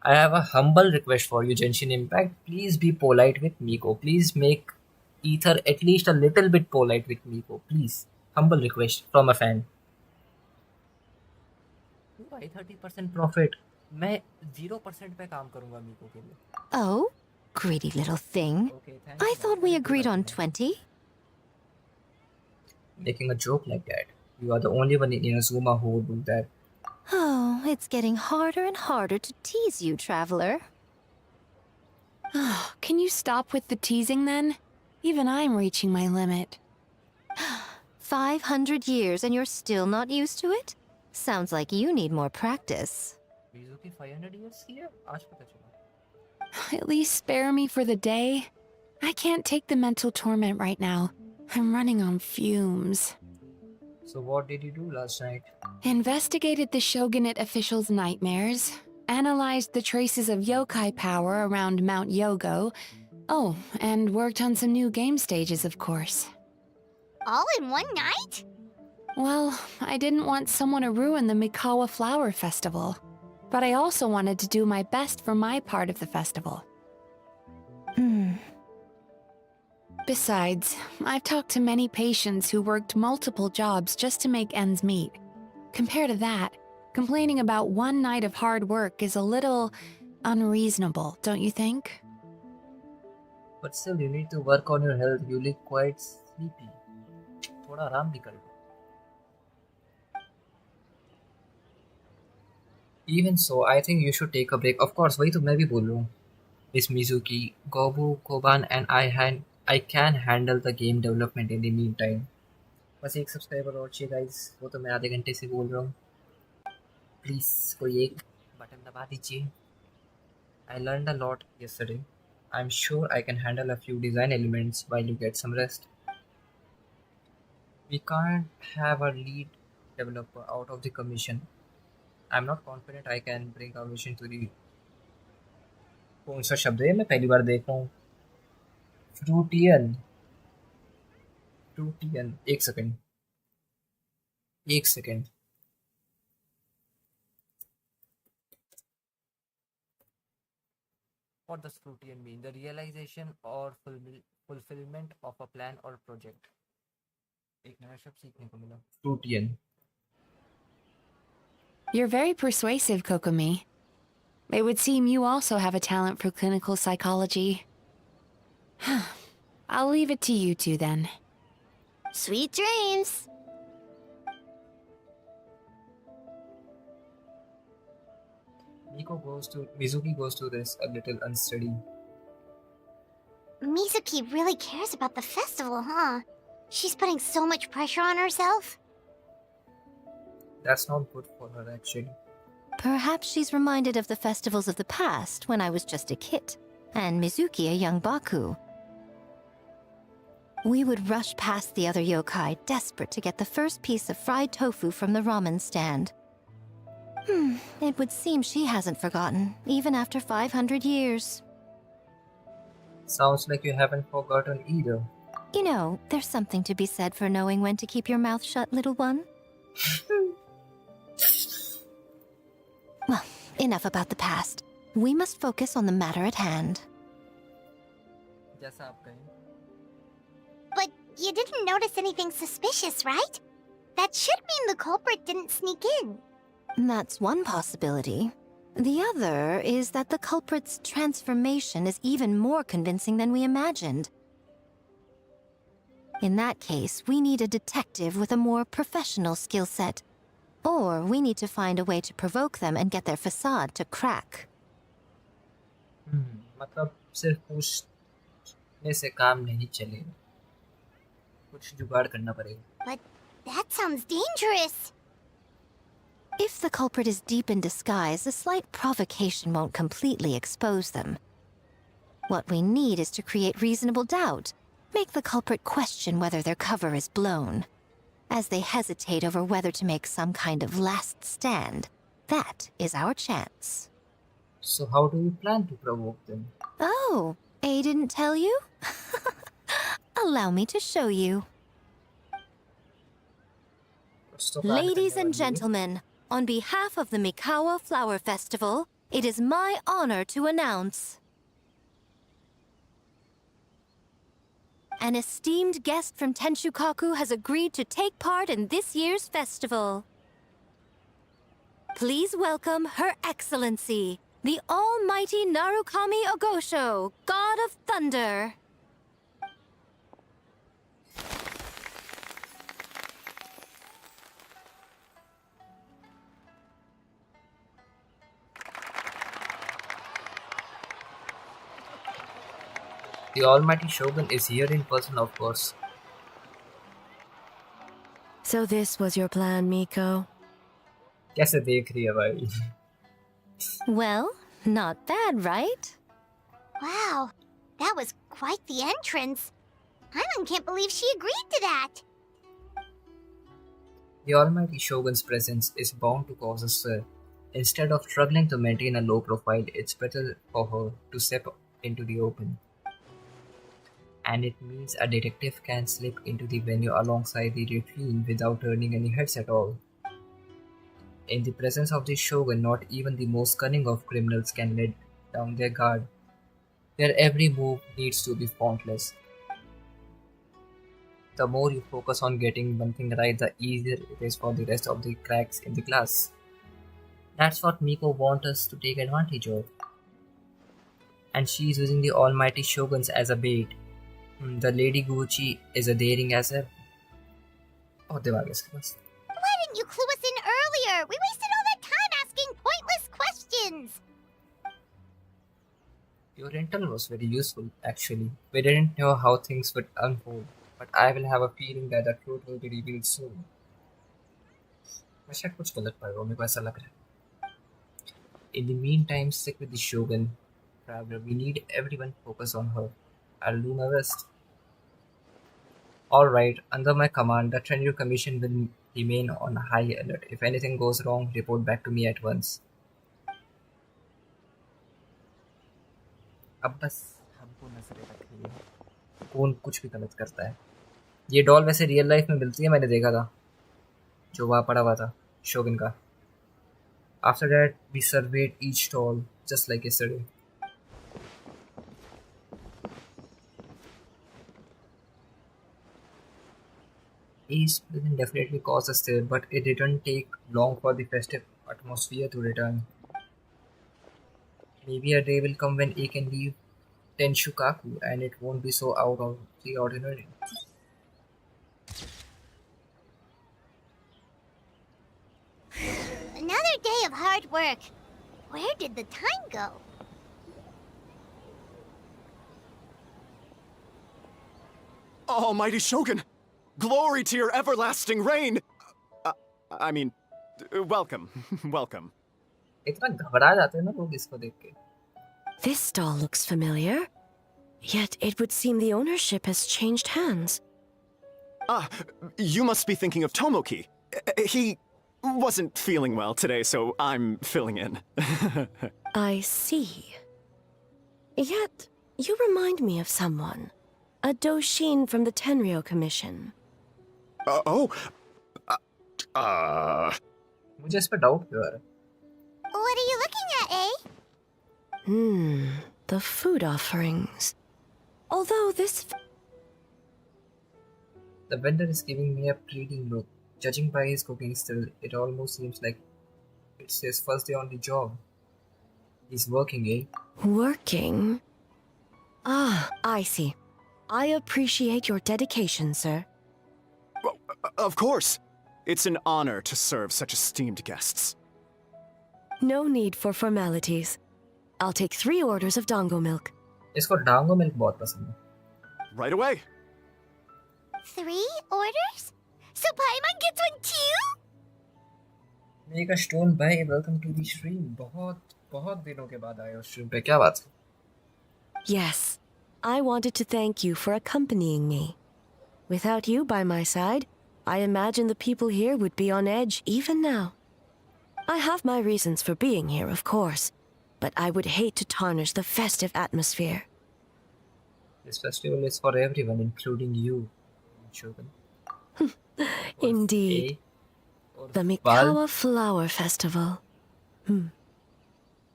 I have a humble request for you, Genshin Impact. Please be polite with Miko. Please make Ether at least a little bit polite with Miko. Please. Humble request from a fan. Why 30% profit? मैं 0% पे काम करूँगा मीको के लिए. Oh, greedy little thing. Okay, thanks. I thought we agreed on 20. Making a joke like that. You are the only one in Inazuma who would do that. Oh, it's getting harder and harder to tease you, traveler. Can you stop with the teasing then? Even I'm reaching my limit. 500 years and you're still not used to it? Sounds like you need more practice. Mizuki 500 years here? आज पता चला. At least spare me for the day. I can't take the mental torment right now. I'm running on fumes. So what did you do last night? Investigated the shogunate officials' nightmares, analyzed the traces of yokai power around Mount Yogo. Oh, and worked on some new game stages, of course. All in one night? Well, I didn't want someone to ruin the Mikawa Flower Festival. But I also wanted to do my best for my part of the festival. Besides, I've talked to many patients who worked multiple jobs just to make ends meet. Compared to that, complaining about one night of hard work is a little unreasonable, don't you think? But still, you need to work on your health. You look quite sleepy. थोड़ा आराम भी कर लो. Even so, I think you should take a break. Of course, वही तो मैं भी बोल रहा हूँ. Miss Mizuki, Gobu, Koban, and I can handle the game development in the meantime. बस एक सब्सक्राइबर और चाहिए गाइस. वो तो मैं आधे घंटे से बोल रहा हूँ. प्लीज कोई एक बटन दबा दीजिए. I learned a lot yesterday. I'm sure I can handle a few design elements while you get some rest. We can't have our lead developer out of the commission. I'm not confident I can bring our vision to the. कौन सा शब्द है? मैं पहली बार देख रहा हूँ. फ्रूटियन. फ्रूटियन. एक second. What does fruitian mean? The realization or fulfillment of a plan or project. एक नया शब्द सीखने को मिला. Fruitian. You're very persuasive, Kokomi. It would seem you also have a talent for clinical psychology. I'll leave it to you two then. Sweet dreams. Mizuki goes to this a little unsteady. Mizuki really cares about the festival, huh? She's putting so much pressure on herself. That's not good for her, actually. Perhaps she's reminded of the festivals of the past when I was just a kid, and Mizuki a young Baku. We would rush past the other yokai, desperate to get the first piece of fried tofu from the ramen stand. It would seem she hasn't forgotten, even after 500 years. Sounds like you haven't forgotten either. You know, there's something to be said for knowing when to keep your mouth shut, little one. Well, enough about the past. We must focus on the matter at hand. जैसा आप कहें. But you didn't notice anything suspicious, right? That should mean the culprit didn't sneak in. That's one possibility. The other is that the culprit's transformation is even more convincing than we imagined. In that case, we need a detective with a more professional skill set. Or we need to find a way to provoke them and get their facade to crack. मतलब सिर्फ पूछने से काम नहीं चलेगा. कुछ जुगाड़ करना पड़ेगा. But that sounds dangerous. If the culprit is deep in disguise, a slight provocation won't completely expose them. What we need is to create reasonable doubt. Make the culprit question whether their cover is blown. As they hesitate over whether to make some kind of last stand, that is our chance. So how do you plan to provoke them? Oh, A didn't tell you? Allow me to show you. Ladies and gentlemen, on behalf of the Mikawa Flower Festival, it is my honor to announce an esteemed guest from Tenshukaku has agreed to take part in this year's festival. Please welcome Her Excellency, the Almighty Narukami Ogosho, God of Thunder. The Almighty Shogun is here in person, of course. So this was your plan, Miko? कैसे देख रही है भाई? Well, not bad, right? Wow, that was quite the entrance. Paimon can't believe she agreed to that. The almighty shogun's presence is bound to cause a stir. Instead of struggling to maintain a low profile, it's better for her to step into the open. And it means a detective can slip into the venue alongside the referee without turning any heads at all. In the presence of the shogun, not even the most cunning of criminals can let down their guard. Their every move needs to be faultless. The more you focus on getting one thing right, the easier it is for the rest of the cracks in the class. That's what Miko wants us to take advantage of. And she is using the almighty shoguns as a bait. The Lady Gucci is a daring as a... Oh, दिमाग है इसके पास. Why didn't you clue us in earlier? We wasted all that time asking pointless questions. Your intel was very useful, actually. We didn't know how things would unfold, but I will have a feeling that the truth will be revealed soon. मैं शायद कुछ गलत पढ़ रहा हूँ, मेरे को ऐसा लग रहा है. In the meantime, stick with the shogun. Traveler, we need everyone focus on her. I'll do my best. Alright, under my command, the Tenure Commission will remain on high alert. If anything goes wrong, report back to me at once. अब बस हमको नजरें रखनी है कौन कुछ भी गलत करता है. ये डॉल वैसे रियल लाइफ में मिलती है, मैंने देखा था जो वहाँ पड़ा हुआ था शोगन का. After that, we surveyed each stall just like yesterday. East prison definitely caused a stir, but it didn't take long for the festive atmosphere to return. Maybe a day will come when he can leave Tenshukaku and it won't be so out of the ordinary. Another day of hard work. Where did the time go? Almighty Shogun! Glory to your everlasting reign! I mean, welcome, welcome. इतना घबरा जाते हैं ना लोग इसको देख के. This stall looks familiar. Yet it would seem the ownership has changed hands. Ah, you must be thinking of Tomoki. He wasn't feeling well today, so I'm filling in. I see. Yet, you remind me of someone. A Doshin from the Tenryo Commission. मुझे इस पे doubt क्यों आ रहा है? What are you looking at, eh? The food offerings. Although this... The vendor is giving me a pleading look. Judging by his cooking skill, it almost seems like it's his first day on the job. He's working, eh? Working? Ah, I see. I appreciate your dedication, sir. Well, of course. It's an honor to serve such esteemed guests. No need for formalities. I'll take 3 orders of dango milk. इसको डांगो milk बहुत पसंद है. Right away. 3 orders? So Paimon gets one too? Mega stone भाई, welcome to the stream. बहुत दिनों के बाद आए हो स्ट्रीम पे, क्या बात है? Yes, I wanted to thank you for accompanying me. Without you by my side, I imagine the people here would be on edge even now. I have my reasons for being here, of course, but I would hate to tarnish the festive atmosphere. This festival is for everyone, including you, Shogun. Indeed. The Mikawa Flower Festival.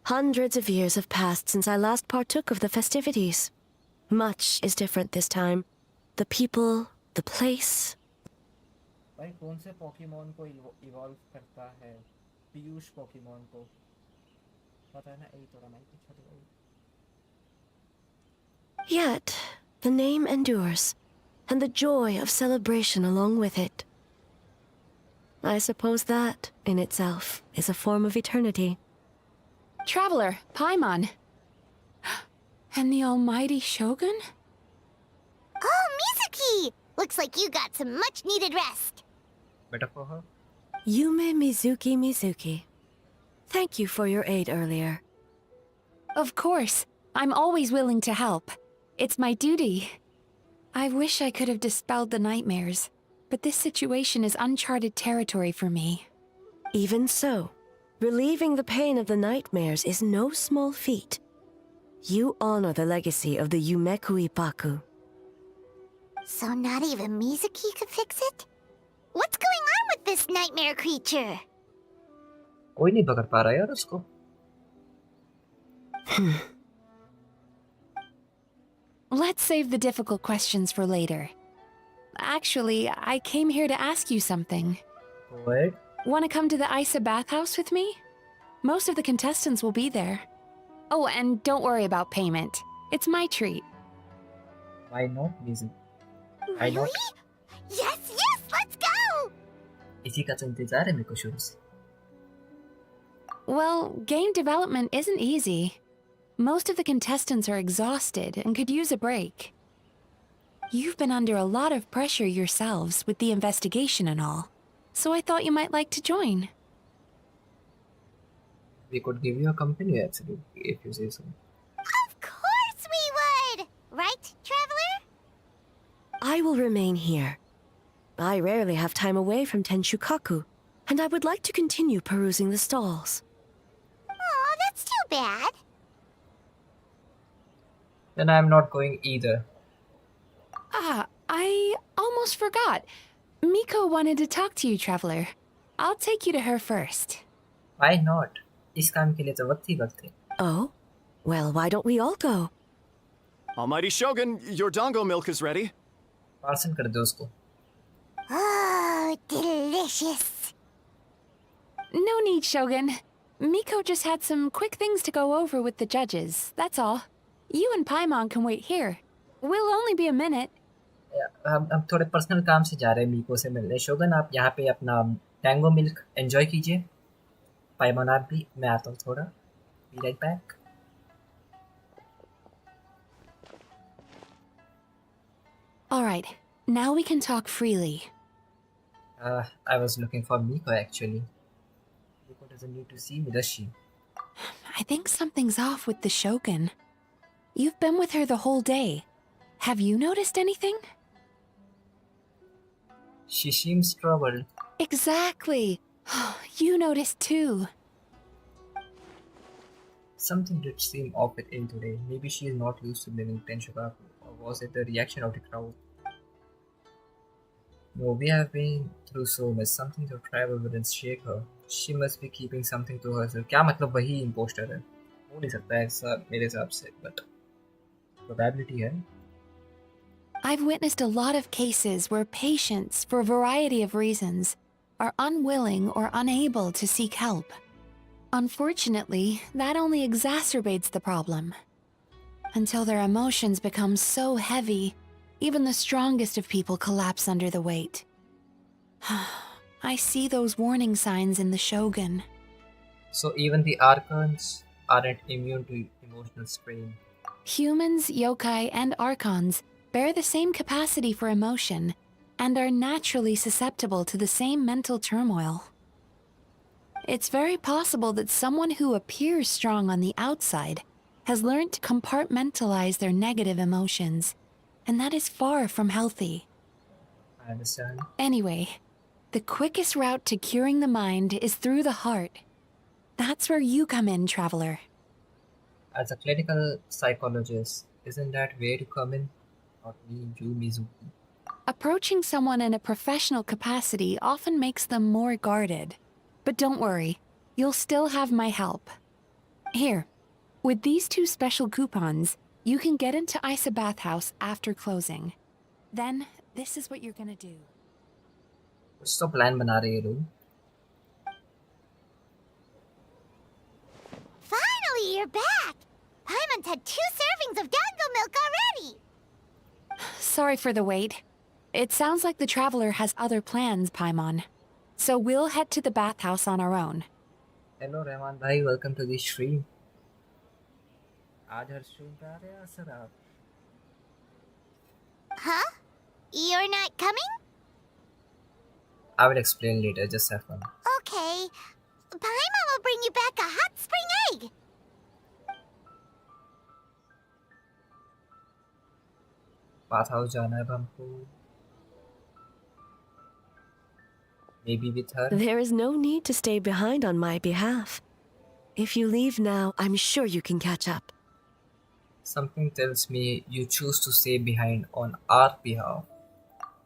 Hundreds of years have passed since I last partook of the festivities. Much is different this time. The people, the place. भाई कौन से Pokemon को evolve करता है? Piyush Pokemon को पता है ना, यही तो रहा है. Yet, the name endures, and the joy of celebration along with it. I suppose that, in itself, is a form of eternity. Traveler, Paimon. And the almighty Shogun? Oh, Mizuki! Looks like you got some much-needed rest. Better for her. Yume Mizuki. Thank you for your aid earlier. Of course. I'm always willing to help. It's my duty. I wish I could have dispelled the nightmares, but this situation is uncharted territory for me. Even so, relieving the pain of the nightmares is no small feat. You honor the legacy of the Yumeku Ippaku. So not even Mizuki could fix it? What's going on with this nightmare creature? कोई नहीं पकड़ पा रहा यार उसको. Let's save the difficult questions for later. Actually, I came here to ask you something. What? Want to come to the Isa bathhouse with me? Most of the contestants will be there. Oh, and don't worry about payment. It's my treat. Why not, Mizu? Why not? Really? Yes, let's go! इसी का तो इंतजार है मेरे को शुरू से. Well, game development isn't easy. Most of the contestants are exhausted and could use a break. You've been under a lot of pressure yourselves with the investigation and all, so I thought you might like to join. We could give you a company actually, if you say so. Of course we would! Right, Traveler? I will remain here. I rarely have time away from Tenshukaku, and I would like to continue perusing the stalls. Aw, that's too bad. Then I'm not going either. Ah, I almost forgot. Miko wanted to talk to you, Traveler. I'll take you to her first. Why not? इस काम के लिए जरूरत थी वक्त है. Oh? Well, why don't we all go? Almighty Shogun, your dango milk is ready. Parcel कर दो उसको. Oh, delicious. No need, Shogun. Miko just had some quick things to go over with the judges, that's all. You and Paimon can wait here. We'll only be a minute. हम थोड़े personal काम से जा रहे हैं मीको से मिलने. शोगन आप यहाँ पे अपना टैंगो मिल्क एंजॉय कीजिए. पाइमोन आप भी. मैं आता हूँ थोड़ा. Be right back. Alright, now we can talk freely. I was looking for Miko actually. Miko doesn't need to see me, does she? I think something's off with the Shogun. You've been with her the whole day. Have you noticed anything? She seems troubled. Exactly. You noticed too. Something did seem off with In today. Maybe she is not used to living in Tenshukaku. Or was it the reaction of the crowd? No, we have been through so much. Something to travel wouldn't shake her. She must be keeping something to herself. क्या मतलब वही imposter है? हो नहीं सकता ऐसा मेरे हिसाब से, but probability है. I've witnessed a lot of cases where patients, for a variety of reasons, are unwilling or unable to seek help. Unfortunately, that only exacerbates the problem. Until their emotions become so heavy, even the strongest of people collapse under the weight. I see those warning signs in the Shogun. So even the Archons aren't immune to emotional strain. Humans, yokai, and archons bear the same capacity for emotion and are naturally susceptible to the same mental turmoil. It's very possible that someone who appears strong on the outside has learned to compartmentalize their negative emotions, and that is far from healthy. I understand. Anyway, the quickest route to curing the mind is through the heart. That's where you come in, Traveler. As a clinical psychologist, isn't that where you come in? Not me, you, Mizuki. Approaching someone in a professional capacity often makes them more guarded. But don't worry, you'll still have my help. Here, with these 2 special coupons, you can get into Isa Bathhouse after closing. Then, this is what you're gonna do. कुछ तो plan बना रहे हैं लोग. Finally, you're back! Paimon's had 2 servings of dango milk already! Sorry for the wait. It sounds like the Traveler has other plans, Paimon. So we'll head to the bathhouse on our own. Hello, Rahman bhai. Welcome to the stream. आज हर stream पे आ रहे हैं sir आप. Huh? You're not coming? I will explain later. Just have fun. Okay. Paimon will bring you back a hot spring egg! Bath house जाना है अब हमको. Maybe with her. There is no need to stay behind on my behalf. If you leave now, I'm sure you can catch up. Something tells me you choose to stay behind on our behalf.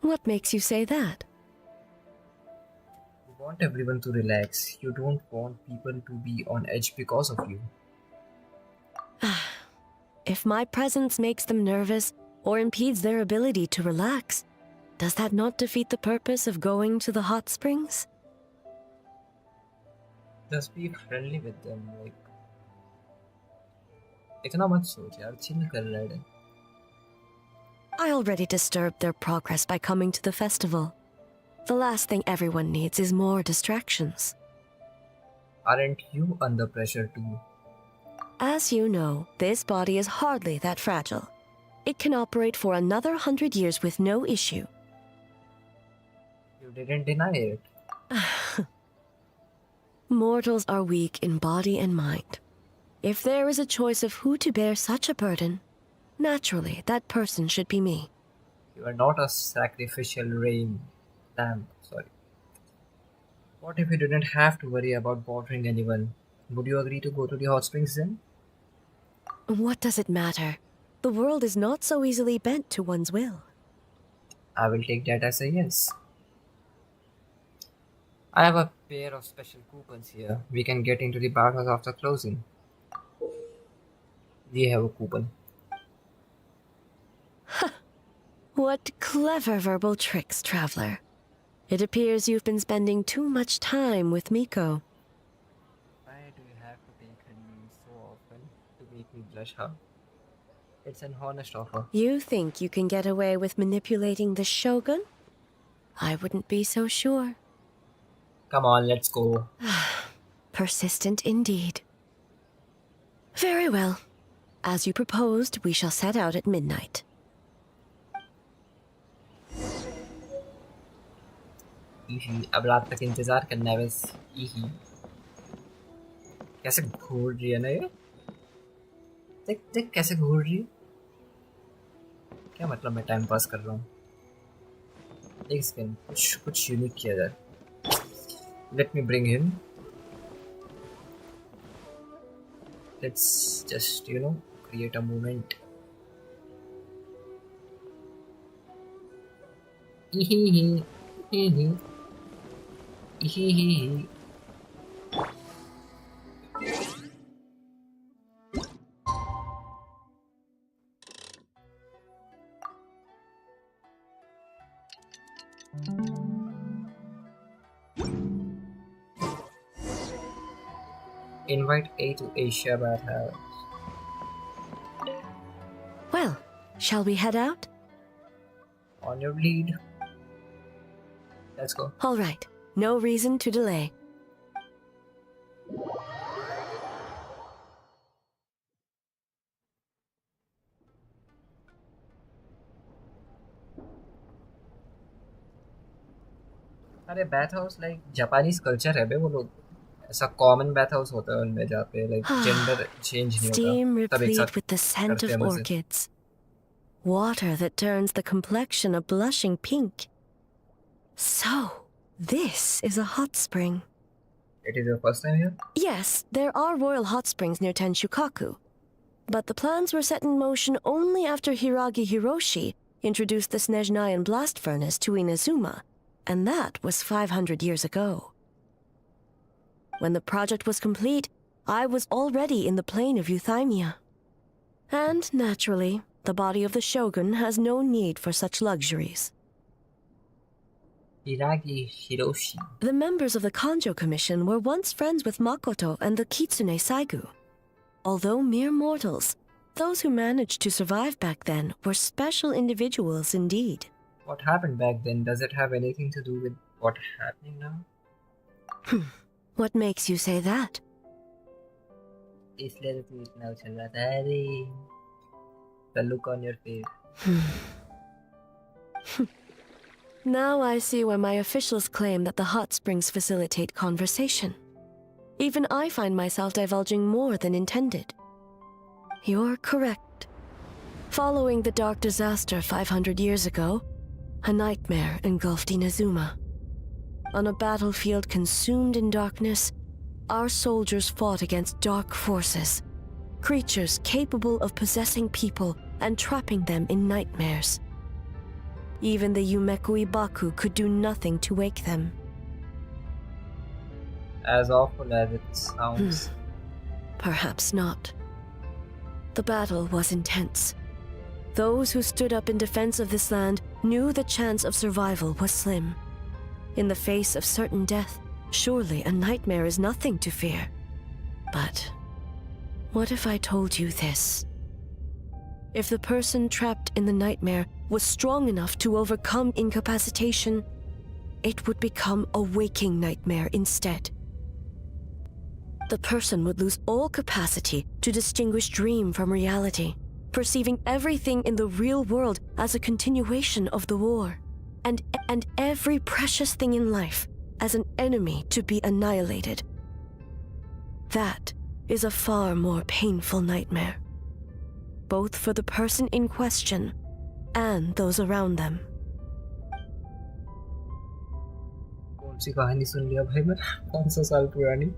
What makes you say that? You want everyone to relax. You don't want people to be on edge because of you. If my presence makes them nervous or impedes their ability to relax, does that not defeat the purpose of going to the hot springs? Just be friendly with them. Like, इतना मत सोच यार, chill कर Raiden. I already disturbed their progress by coming to the festival. The last thing everyone needs is more distractions. Aren't you under pressure too? As you know, this body is hardly that fragile. It can operate for another 100 years with no issue. You didn't deny it. Mortals are weak in body and mind. If there is a choice of who to bear such a burden, naturally that person should be me. You are not a sacrificial lamb. Sorry. What if you didn't have to worry about bothering anyone? Would you agree to go to the hot springs then? What does it matter? The world is not so easily bent to one's will. I will take that as a yes. I have a pair of special coupons here. We can get into the bathhouse after closing. We have a coupon. What clever verbal tricks, traveler. It appears you've been spending too much time with Miko. Why do you have to take her name so often to make me blush, huh? It's an honest offer. You think you can get away with manipulating the shogun? I wouldn't be so sure. Come on, let's go. Persistent indeed. Very well. As you proposed, we shall set out at midnight. अब रात तक इंतजार करना है बस. कैसे घूर रही है ना ये. देख देख कैसे घूर रही है. क्या मतलब मैं टाइम पास कर रहा हूँ. एक सेकंड, कुछ यूनिक किया जाए. Let me bring him. Let's just, create a moment. Invite A to Asia Bathhouse. Well, shall we head out? On your lead. Let's go. All right. No reason to delay. अरे bath house like Japanese culture है बे वो लोग. ऐसा common bath house होता है उनमें जहाँ पे like gender change नहीं Steam होता. तब एक replete साथ with the scent करते of हैं मजे. orchids. Water that turns the complexion a blushing pink. So, this is a hot spring. It is your first time here? Yes, there are royal hot springs near Tenshukaku. But the plans were set in motion only after Hiragi Hiroshi introduced the Snezhnayan blast furnace to Inazuma, and that was 500 years ago. When the project was complete, I was already in the plain of Euthymia. And naturally, the body of the shogun has no need for such luxuries. Hiragi Hiroshi. The members of the Kanjo Commission were once friends with Makoto and the Kitsune Saigu. Although mere mortals, those who managed to survive back then were special individuals indeed. What happened back then? Does it have anything to do with what's happening now? What makes you say that? इसलिए तो तू इतना उछल रहा था. अरे, the look on your face. Now I see why my officials claim that the hot springs facilitate conversation. Even I find myself divulging more than intended. You're correct. Following the dark disaster 500 years ago, a nightmare engulfed Inazuma. On a battlefield consumed in darkness, our soldiers fought against dark forces, creatures capable of possessing people and trapping them in nightmares. Even the Yumeku Ibaku could do nothing to wake them. As awful as it sounds. Perhaps not. The battle was intense. Those who stood up in defense of this land knew the chance of survival was slim. In the face of certain death, surely a nightmare is nothing to fear. But what if I told you this? If the person trapped in the nightmare was strong enough to overcome incapacitation, it would become a waking nightmare instead. The person would lose all capacity to distinguish dream from reality, perceiving everything in the real world as a continuation of the war, and every precious thing in life as an enemy to be annihilated. That is a far more painful nightmare, both for the person in question and those around them. कौन सी कहानी सुन लिया भाई मैं 500 साल पुरानी.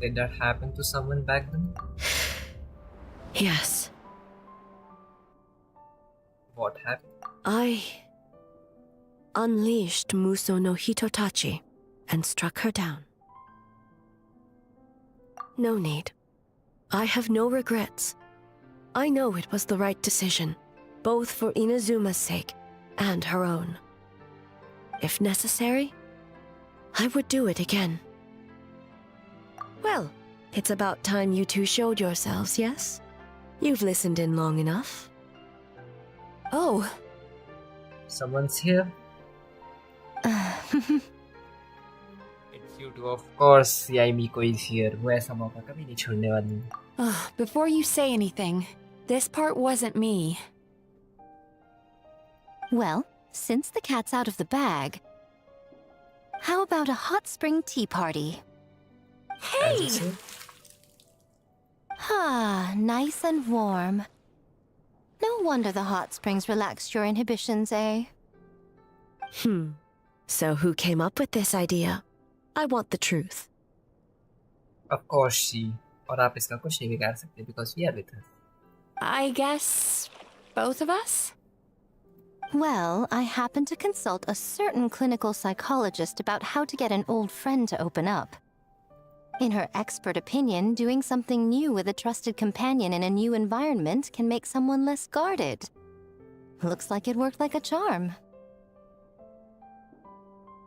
Did that happen to someone back then? Yes. What happened? I unleashed Muso no Hitotachi and struck her down. No need. I have no regrets. I know it was the right decision, both for Inazuma's sake and her own. If necessary, I would do it again. Well, it's about time you two showed yourselves, yes? You've listened in long enough. Oh. Someone's here. It's you two, of course. Yeah, Miko is here. वो ऐसा मौका कभी नहीं छोड़ने वाली. Before you say anything, this part wasn't me. Well, since the cat's out of the bag, how about a hot spring tea party? Hey! Ah, nice and warm. No wonder the hot springs relaxed your inhibitions, eh? So who came up with this idea? I want the truth. Of course she. और आप इसका कुछ नहीं बिगाड़ सकते because we are with her. I guess both of us? Well, I happened to consult a certain clinical psychologist about how to get an old friend to open up. In her expert opinion, doing something new with a trusted companion in a new environment can make someone less guarded. Looks like it worked like a charm.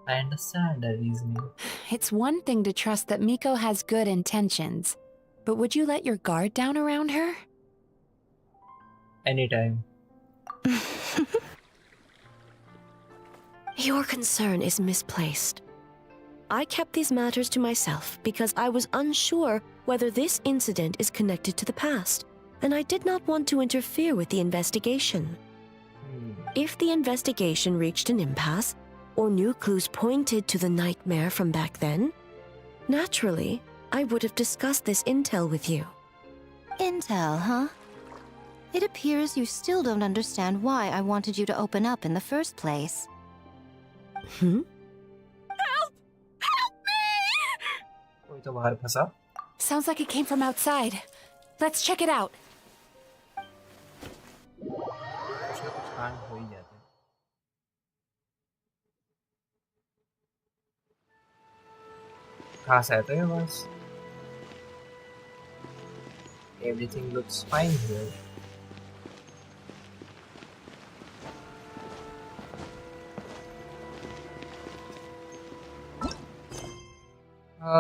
I understand her reasoning. It's one thing to trust that Miko has good intentions, but would you let your guard down around her? Anytime. Your concern is misplaced. I kept these matters to myself because I was unsure whether this incident is connected to the past, and I did not want to interfere with the investigation. If the investigation reached an impasse, or new clues pointed to the nightmare from back then, naturally, I would have discussed this intel with you. Intel, huh? It appears you still don't understand why I wanted you to open up in the first place. कोई तो बाहर फंसा. Sounds like it came from outside. Let's check it out. कुछ ना कुछ कांड हो ही जाते हैं. कहाँ से आता है आवाज? Everything looks fine here.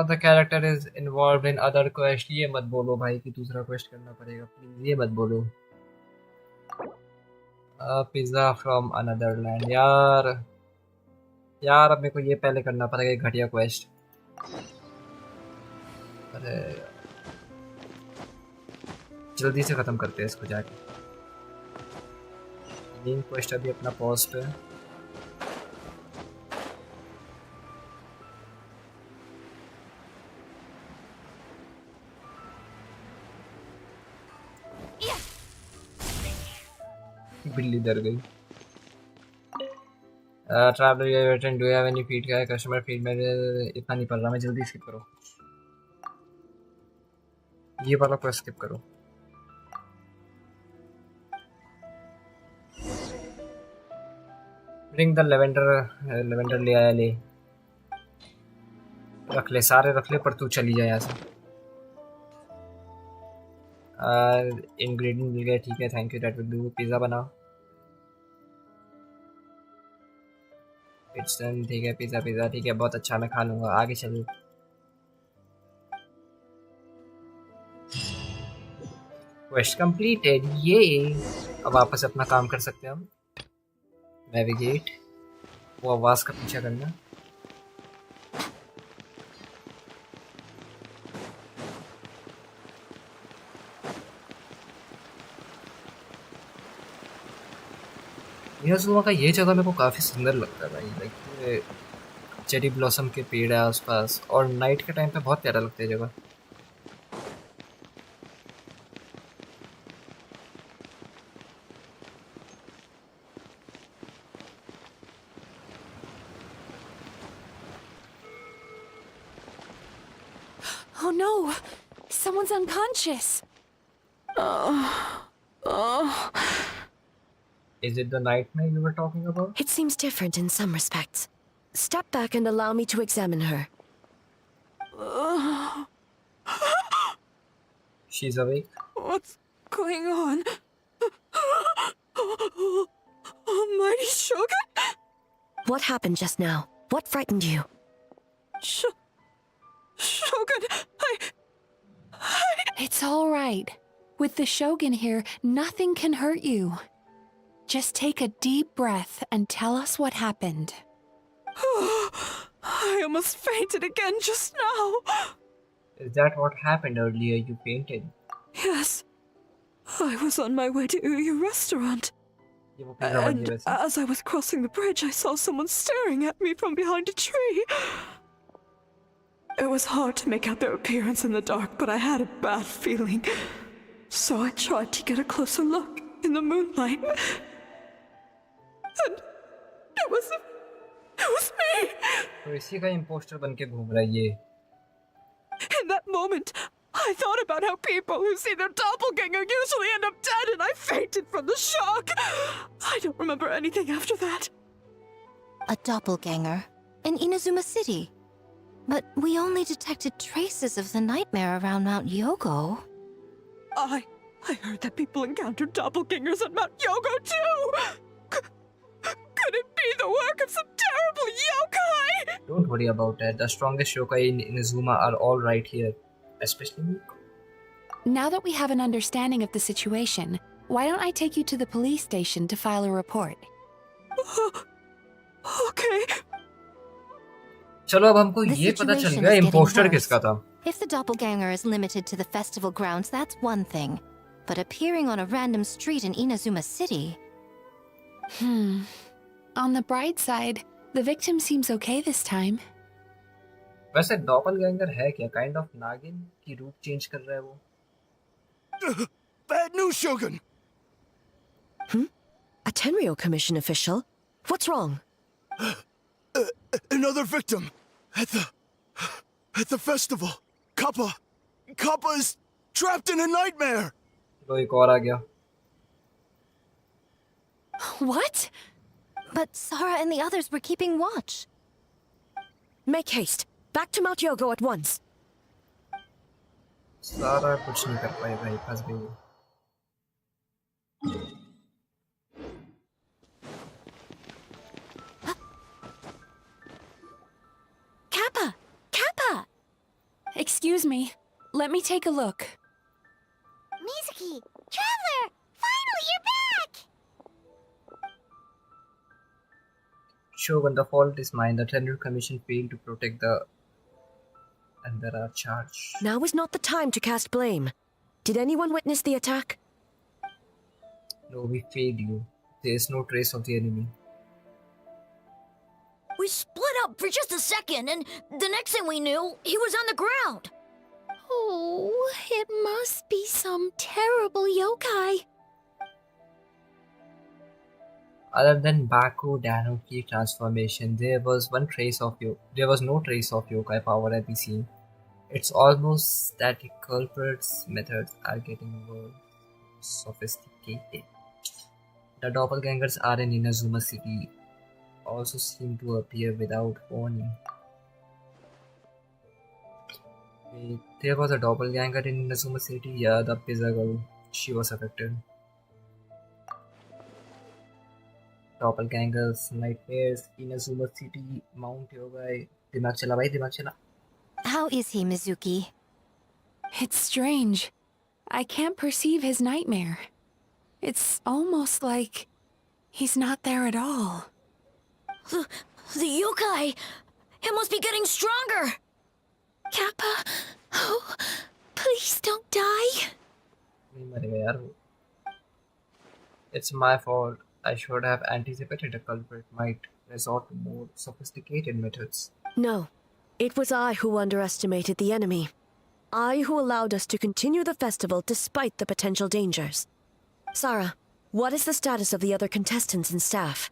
The character is involved in other quest. ये मत बोलो भाई कि दूसरा quest करना पड़ेगा. Please ये मत बोलो. Pizza from another land. यार अब मेरे को ये पहले करना पड़ेगा एक घटिया quest. अरे जल्दी से खत्म करते हैं इसको जाके. मेन क्वेस्ट अभी अपना पॉज पे है. बिल्ली डर गई। Traveller you attend, do you have any feed का कस्टमर फीड में इतना नहीं पड़ रहा, मैं जल्दी स्किप करो, ये वाला को स्किप करो। ब्रिंग द लेवेंडर ले आया, ले रख ले, सारे रख ले, पर तू चली जाए यहाँ से। इंग्रेडिएंट मिल गए, ठीक है, thank you, that will do. Pizza बनाओ, इट्स डन, ठीक है, पिज़्ज़ा ठीक है, बहुत अच्छा, मैं खा लूँगा। आगे चलिए। क्वेस्ट कंप्लीटेड, ये अब वापस अपना काम कर सकते हैं हम। नेविगेट, वो आवाज़ का पीछा करना। इनाज़ुमा का ये जगह मेरे को काफ़ी सुंदर लगता है भाई, लाइक चेरी ब्लॉसम के पेड़ है आसपास, और नाइट के टाइम पे बहुत प्यारा लगता है जगह। Oh no! Someone's unconscious! Is it the nightmare you were talking about? It seems different in some respects. Step back and allow me to examine her. She's awake. What's going on? Almighty Shogun? What happened just now? What frightened you? Shogun, It's all right. With the Shogun here, nothing can hurt you. Just take a deep breath and tell us what happened. I almost fainted again just now. Is that what happened earlier? You fainted? Yes. I was on my way to your restaurant. And as I was crossing the bridge, I saw someone staring at me from behind a tree. It was hard to make out their appearance in the dark, but I had a bad feeling. So I tried to get a closer look in the moonlight. And it was me! तो इसी का imposter बन के घूम रहा है ये। In that moment, I thought about how people who see their doppelganger usually end up dead, and I fainted from the shock. I don't remember anything after that. A doppelganger in Inazuma City. But we only detected traces of the nightmare around Mount Yogo. I heard that people encountered doppelgangers at Mount Yogo too! Could it be the work of some terrible yokai? Don't worry about that. The strongest yokai in Inazuma are all right here. Especially Miko. Now that we have an understanding of the situation, why don't I take you to the police station to file a report? Okay. चलो अब हमको ये पता चल गया imposter किसका था. If the doppelganger is limited to the festival grounds, that's one thing. But appearing on a random street in Inazuma City... On the bright side, the victim seems okay this time. वैसे doppelganger है क्या? Kind of नागिन की रूप change कर रहा है वो. Bad news, Shogun! A Tenryo Commission official? What's wrong? Another victim at the festival. Kappa is trapped in a nightmare. लो एक और आ गया. What? But Sara and the others were keeping watch. Make haste. Back to Mount Yogo at once. सारा कुछ नहीं कर पाई भाई, फंस गई. Kappa! Excuse me. Let me take a look. Mizuki! Traveler! Finally, you're back! Shogun, the fault is mine. The Tenryo Commission failed to protect the... And there are charges. Now is not the time to cast blame. Did anyone witness the attack? No, we failed you. There is no trace of the enemy. We split up for just a second, and the next thing we knew, he was on the ground. Oh, it must be some terrible yokai. Other than Baku Danuki transformation, there was no trace of yokai power at the scene. It's almost that the culprit's methods are getting more sophisticated. The doppelgangers are in Inazuma City also seem to appear without warning. Wait, there was a doppelganger in Inazuma City? Yeah, the pizza girl. She was affected. Doppelgangers, nightmares, Inazuma City, Mount Yogai. दिमाग चला भाई, दिमाग चला. How is he, Mizuki? It's strange. I can't perceive his nightmare. It's almost like he's not there at all. The yokai! It must be getting stronger! Kappa, oh, please don't die. नहीं मरेगा यार वो. It's my fault. I should have anticipated the culprit might resort to more sophisticated methods. No, it was I who underestimated the enemy. I who allowed us to continue the festival despite the potential dangers. Sarah, what is the status of the other contestants and staff?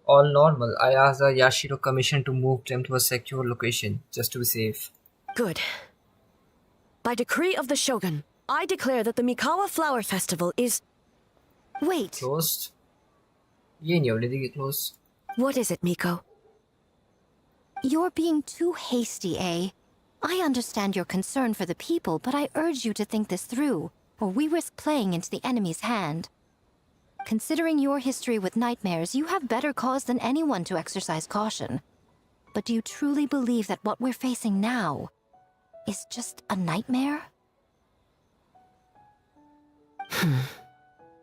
All normal. I asked the Yashiro Commission to move them to a secure location, just to be safe. Good. By decree of the Shogun, I declare that the Mikawa Flower Festival is... Wait. Closed? ये नहीं होने देगी close. What is it, Miko? You're being too hasty, eh? I understand your concern for the people, but I urge you to think this through, or we risk playing into the enemy's hand. Considering your history with nightmares, you have better cause than anyone to exercise caution. But do you truly believe that what we're facing now is just a nightmare?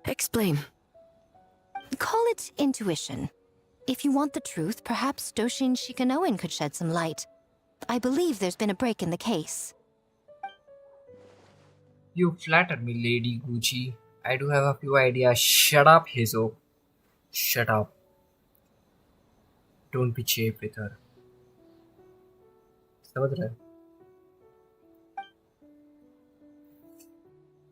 Explain. Call it intuition. If you want the truth, perhaps Doshin Shikanoin could shed some light. I believe there's been a break in the case. You flatter me, Lady Gucci. I do have a few ideas. Shut up, Hizo. Shut up. Don't be cheap with her. समझ रहे?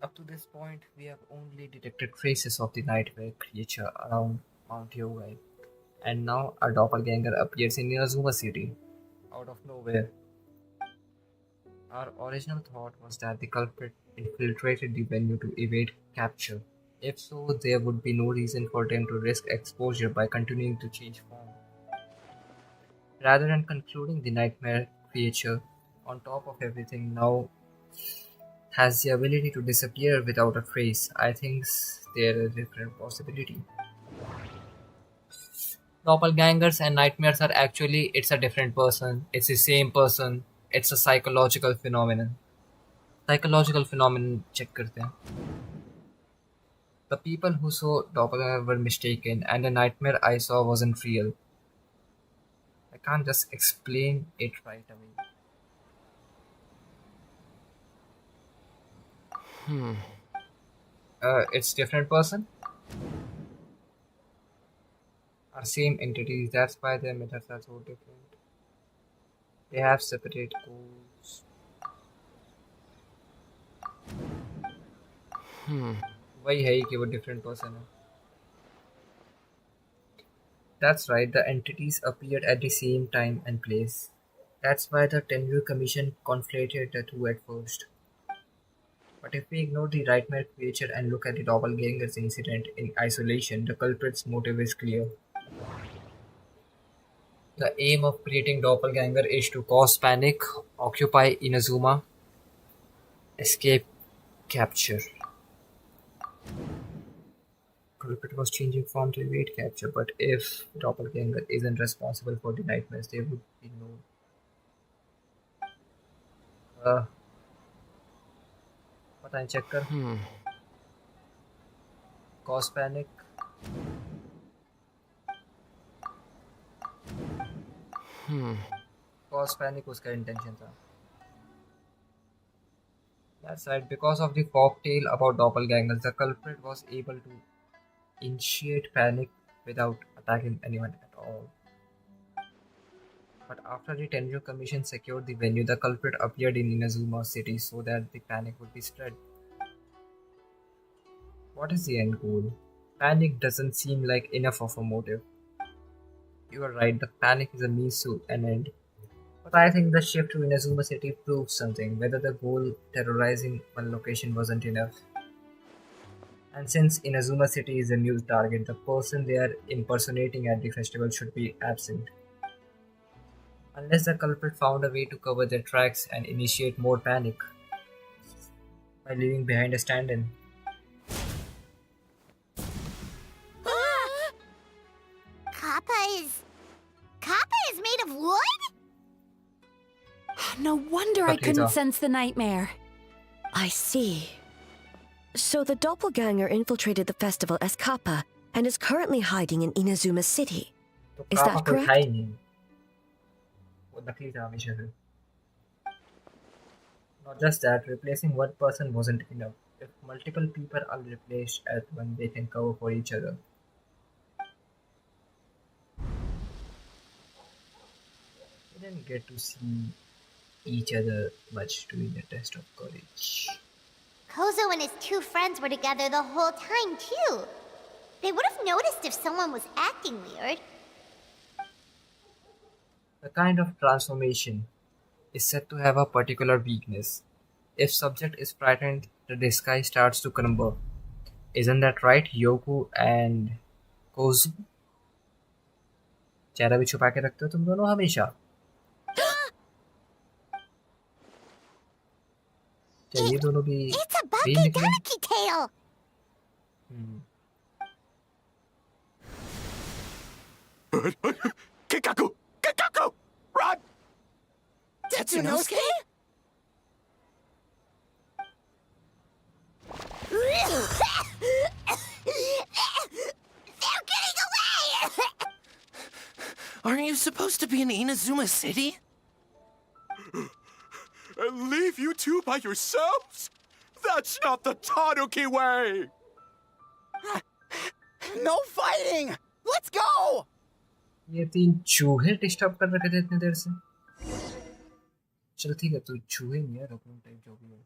Up to this point, we have only detected traces of the nightmare creature around Mount Yogai. And now a doppelganger appears in Inazuma City, out of nowhere. Our original thought was that the culprit infiltrated the venue to evade capture. If so, there would be no reason for them to risk exposure by continuing to change form. Rather than concluding the nightmare creature, on top of everything, now has the ability to disappear without a trace, I think there is a different possibility. Doppelgangers and nightmares are actually, it's a different person, it's the same person, it's a psychological phenomenon. Psychological phenomenon check करते हैं. The people who saw doppelganger were mistaken and the nightmare I saw wasn't real. I can't just explain it right away. It's different person? Are same entities, that's why their methods are so different. They have separate goals. वही है कि वो different person है. That's right, the entities appeared at the same time and place. That's why the Tenryu Commission conflated the two at first. But if we ignore the nightmare creature and look at the doppelganger's incident in isolation, the culprit's motive is clear. The aim of creating doppelganger is to cause panic, occupy Inazuma, escape capture. Culprit was changing form to evade capture, but if doppelganger isn't responsible for the nightmares, there would be no. पता नहीं check कर. Cause panic. Cause panic उसका intention था. That's right. Because of the folktale about doppelgangers, the culprit was able to initiate panic without attacking anyone at all. But after the Tenryu Commission secured the venue, the culprit appeared in Inazuma City so that the panic would be spread. What is the end goal? Panic doesn't seem like enough of a motive. You are right, the panic is a means to an end. But I think the shift to Inazuma City proves something, whether the goal terrorizing one location wasn't enough. And since Inazuma City is a new target, the person they are impersonating at the festival should be absent. Unless the culprit found a way to cover their tracks and initiate more panic by leaving behind a stand-in. Kappa is made of wood? No wonder I couldn't sense the nightmare. I see. So the doppelganger infiltrated the festival as Kappa and is currently hiding in Inazuma City. Is that correct? Not just that, replacing one person wasn't enough. If multiple people are replaced at one, they can cover for each other. We didn't get to see each other much during the test of courage. Kozo and his two friends were together the whole time, too. They would have noticed if someone was acting weird. The kind of transformation is said to have a particular weakness. If subject is frightened, the disguise starts to crumble. Isn't that right, Yoku and Kozu? चेहरा भी छुपा के रखते हो तुम दोनों हमेशा. ये दोनों भी It's a Bakuganaki tail! Kikaku! Kikaku! Run! Tetsunosuke? They're getting away! Aren't you supposed to be in Inazuma City? And leave you two by yourselves? That's not the Tanuki way! No fighting! Let's go! ये तीन चूहे disturb कर रखे थे इतने देर से. चल ठीक है, तू चूहे नहीं है, रॉकन टाइप जो भी है.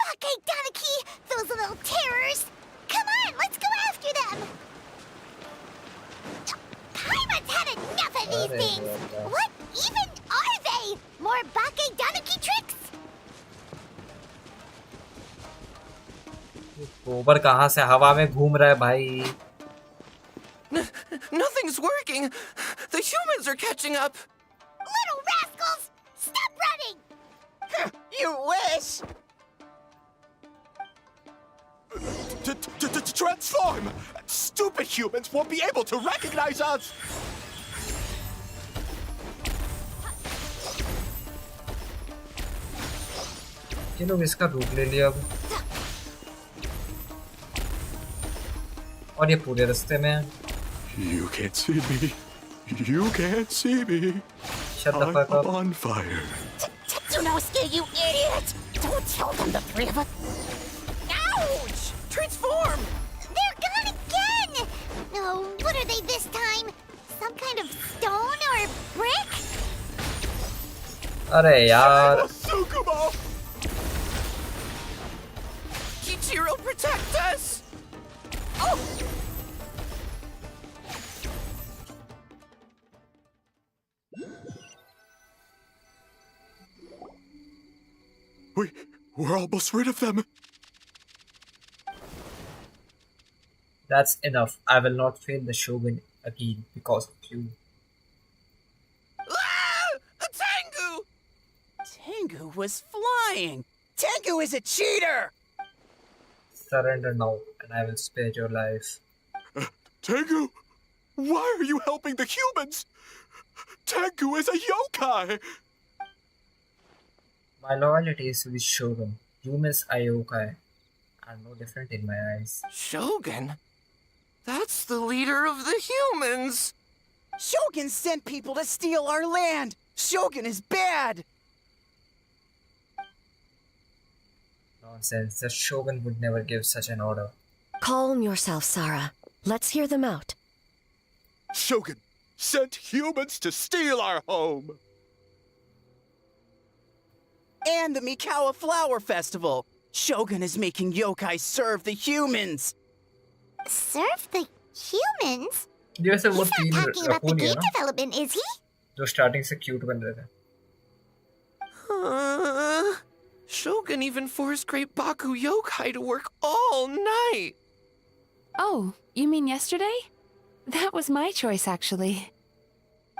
Bakuganaki! Those little terrors! Come on, let's go after them! Paimon's had enough of these things! What even are they? More Bakuganaki tricks? गोबर कहाँ से हवा में घूम रहा है भाई? Nothing's working! The humans are catching up! Little rascals! Stop running! You wish! Transform! Stupid humans won't be able to recognize us! ये लोग इसका रूप ले लिया अब. और ये पूरे रास्ते में है. You can't see me. You can't see me. Shut the fuck up. I'm on fire. Tetsunosuke, you idiot! Don't tell them the three of us. Ouch! Transform! They're gone again! Oh, what are they this time? Some kind of stone or brick? अरे यार. Sukumo! Kichiro, protect us! Oh! We're almost rid of them. That's enough. I will not fail the shogun again because of you. Ah! Tengu! Tengu was flying! Tengu is a cheater! Surrender now, and I will spare your life. Tengu! Why are you helping the humans? Tengu is a yokai! My loyalty is to the shogun. Humans are yokai. Are no different in my eyes. Shogun? That's the leader of the humans! Shogun sent people to steal our land! Shogun is bad! Nonsense. The shogun would never give such an order. Calm yourself, Sarah. Let's hear them out. Shogun sent humans to steal our home! And the Mikawa Flower Festival! Shogun is making yokai serve the humans! Serve the humans? जैसे वो He's तीन not talking about the raccoon है game ना development, is he? जो starting से cute बन रहे थे. Shogun even forced Great Baku Yokai to work all night. Oh, you mean yesterday? That was my choice, actually.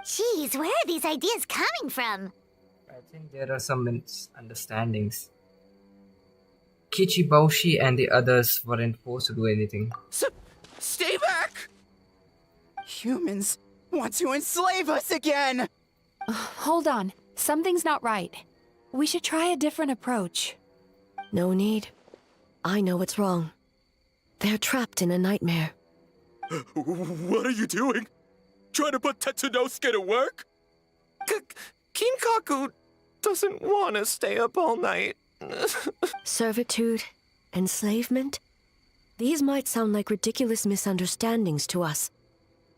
Jeez, where are these ideas coming from? I think there are some misunderstandings. Kichiboshi and the others weren't forced to do anything. Stay back! Humans want to enslave us again! Hold on. Something's not right. We should try a different approach. No need. I know what's wrong. They're trapped in a nightmare. What are you doing? Trying to put Tetsunosuke to work? Kinkaku doesn't want to stay up all night. Servitude, enslavement. These might sound like ridiculous misunderstandings to us,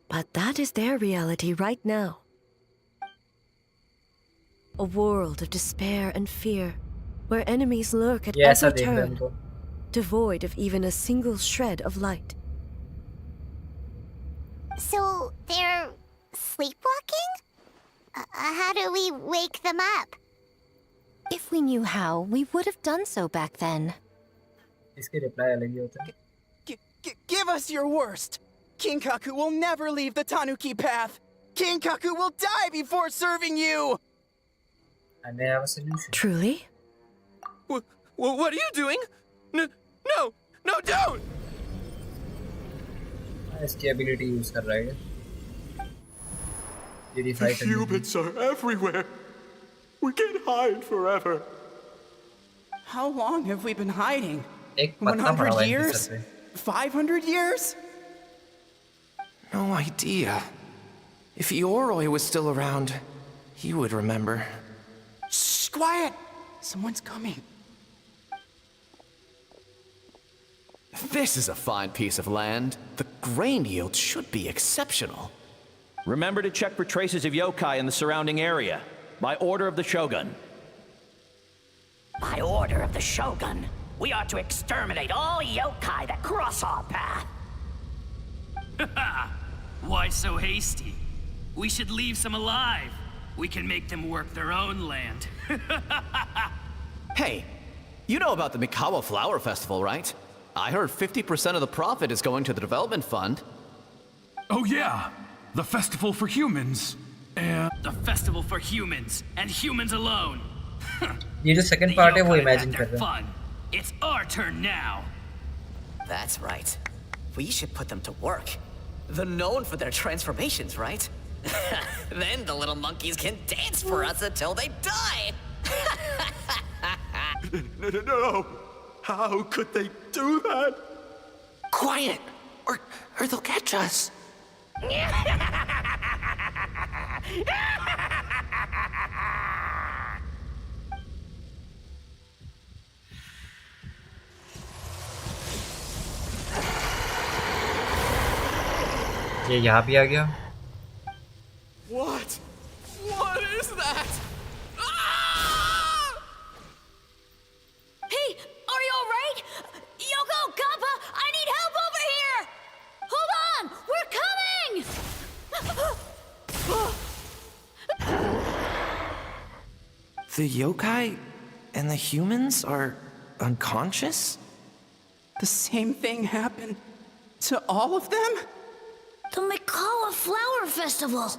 but that is their reality right now. A world of despair and fear, where enemies lurk at every turn, devoid of even a single shred of light. So, they're sleepwalking? How do we wake them up? If we knew how, we would have done so back then. इसके reply अलग ही होता है. Give us your worst! Kinkaku will never leave the Tanuki path! Kinkaku will die before serving you! I may have a solution. Truly? What are you doing? No, don't! इसकी ability use कर रहा है. Did he fight anything? Humans are everywhere. We can't hide forever. How long have we been hiding? एक पत्ता पड़ा 100 हुआ है years? इनके सर पे. 500 years? No idea. If Ioroi was still around, he would remember. Shh, quiet! Someone's coming. This is a fine piece of land. The grain yield should be exceptional. Remember to check for traces of yokai in the surrounding area. By order of the Shogun. By order of the Shogun, we are to exterminate all yokai that cross our path. Why so hasty? We should leave some alive. We can make them work their own land. Hey, you know about the Mikawa Flower Festival, right? I heard 50% of the profit is going to the development fund. Oh yeah, the festival for humans. And the festival for humans, and humans alone. ये जो second part है वो imagine कर रहा है. It's our turn now. That's right. We should put them to work. They're known for their transformations, right? Then the little monkeys can dance for us until they die. No. How could they do that? Quiet, or they'll catch us. ये यहाँ भी आ गया. What? What is that? Hey, are you alright? Yoko, Kappa, I need help over here! Hold on! We're coming! The yokai and the humans are unconscious? The same thing happened to all of them? The Mikawa Flower Festival!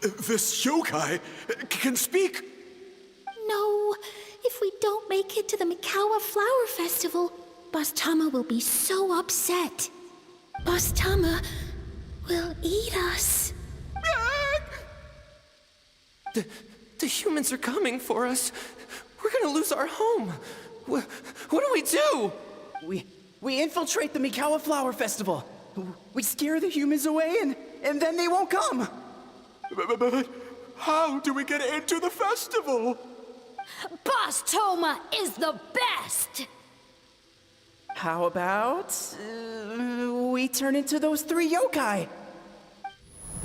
This yokai can speak! No, if we don't make it to the Mikawa Flower Festival, Boss Tama will be so upset. Boss Tama will eat us. The humans are coming for us. We're gonna lose our home. What do we do? We infiltrate the Mikawa Flower Festival. We scare the humans away and then they won't come. But how do we get into the festival? Boss Toma is the best! How about we turn into those 3 yokai?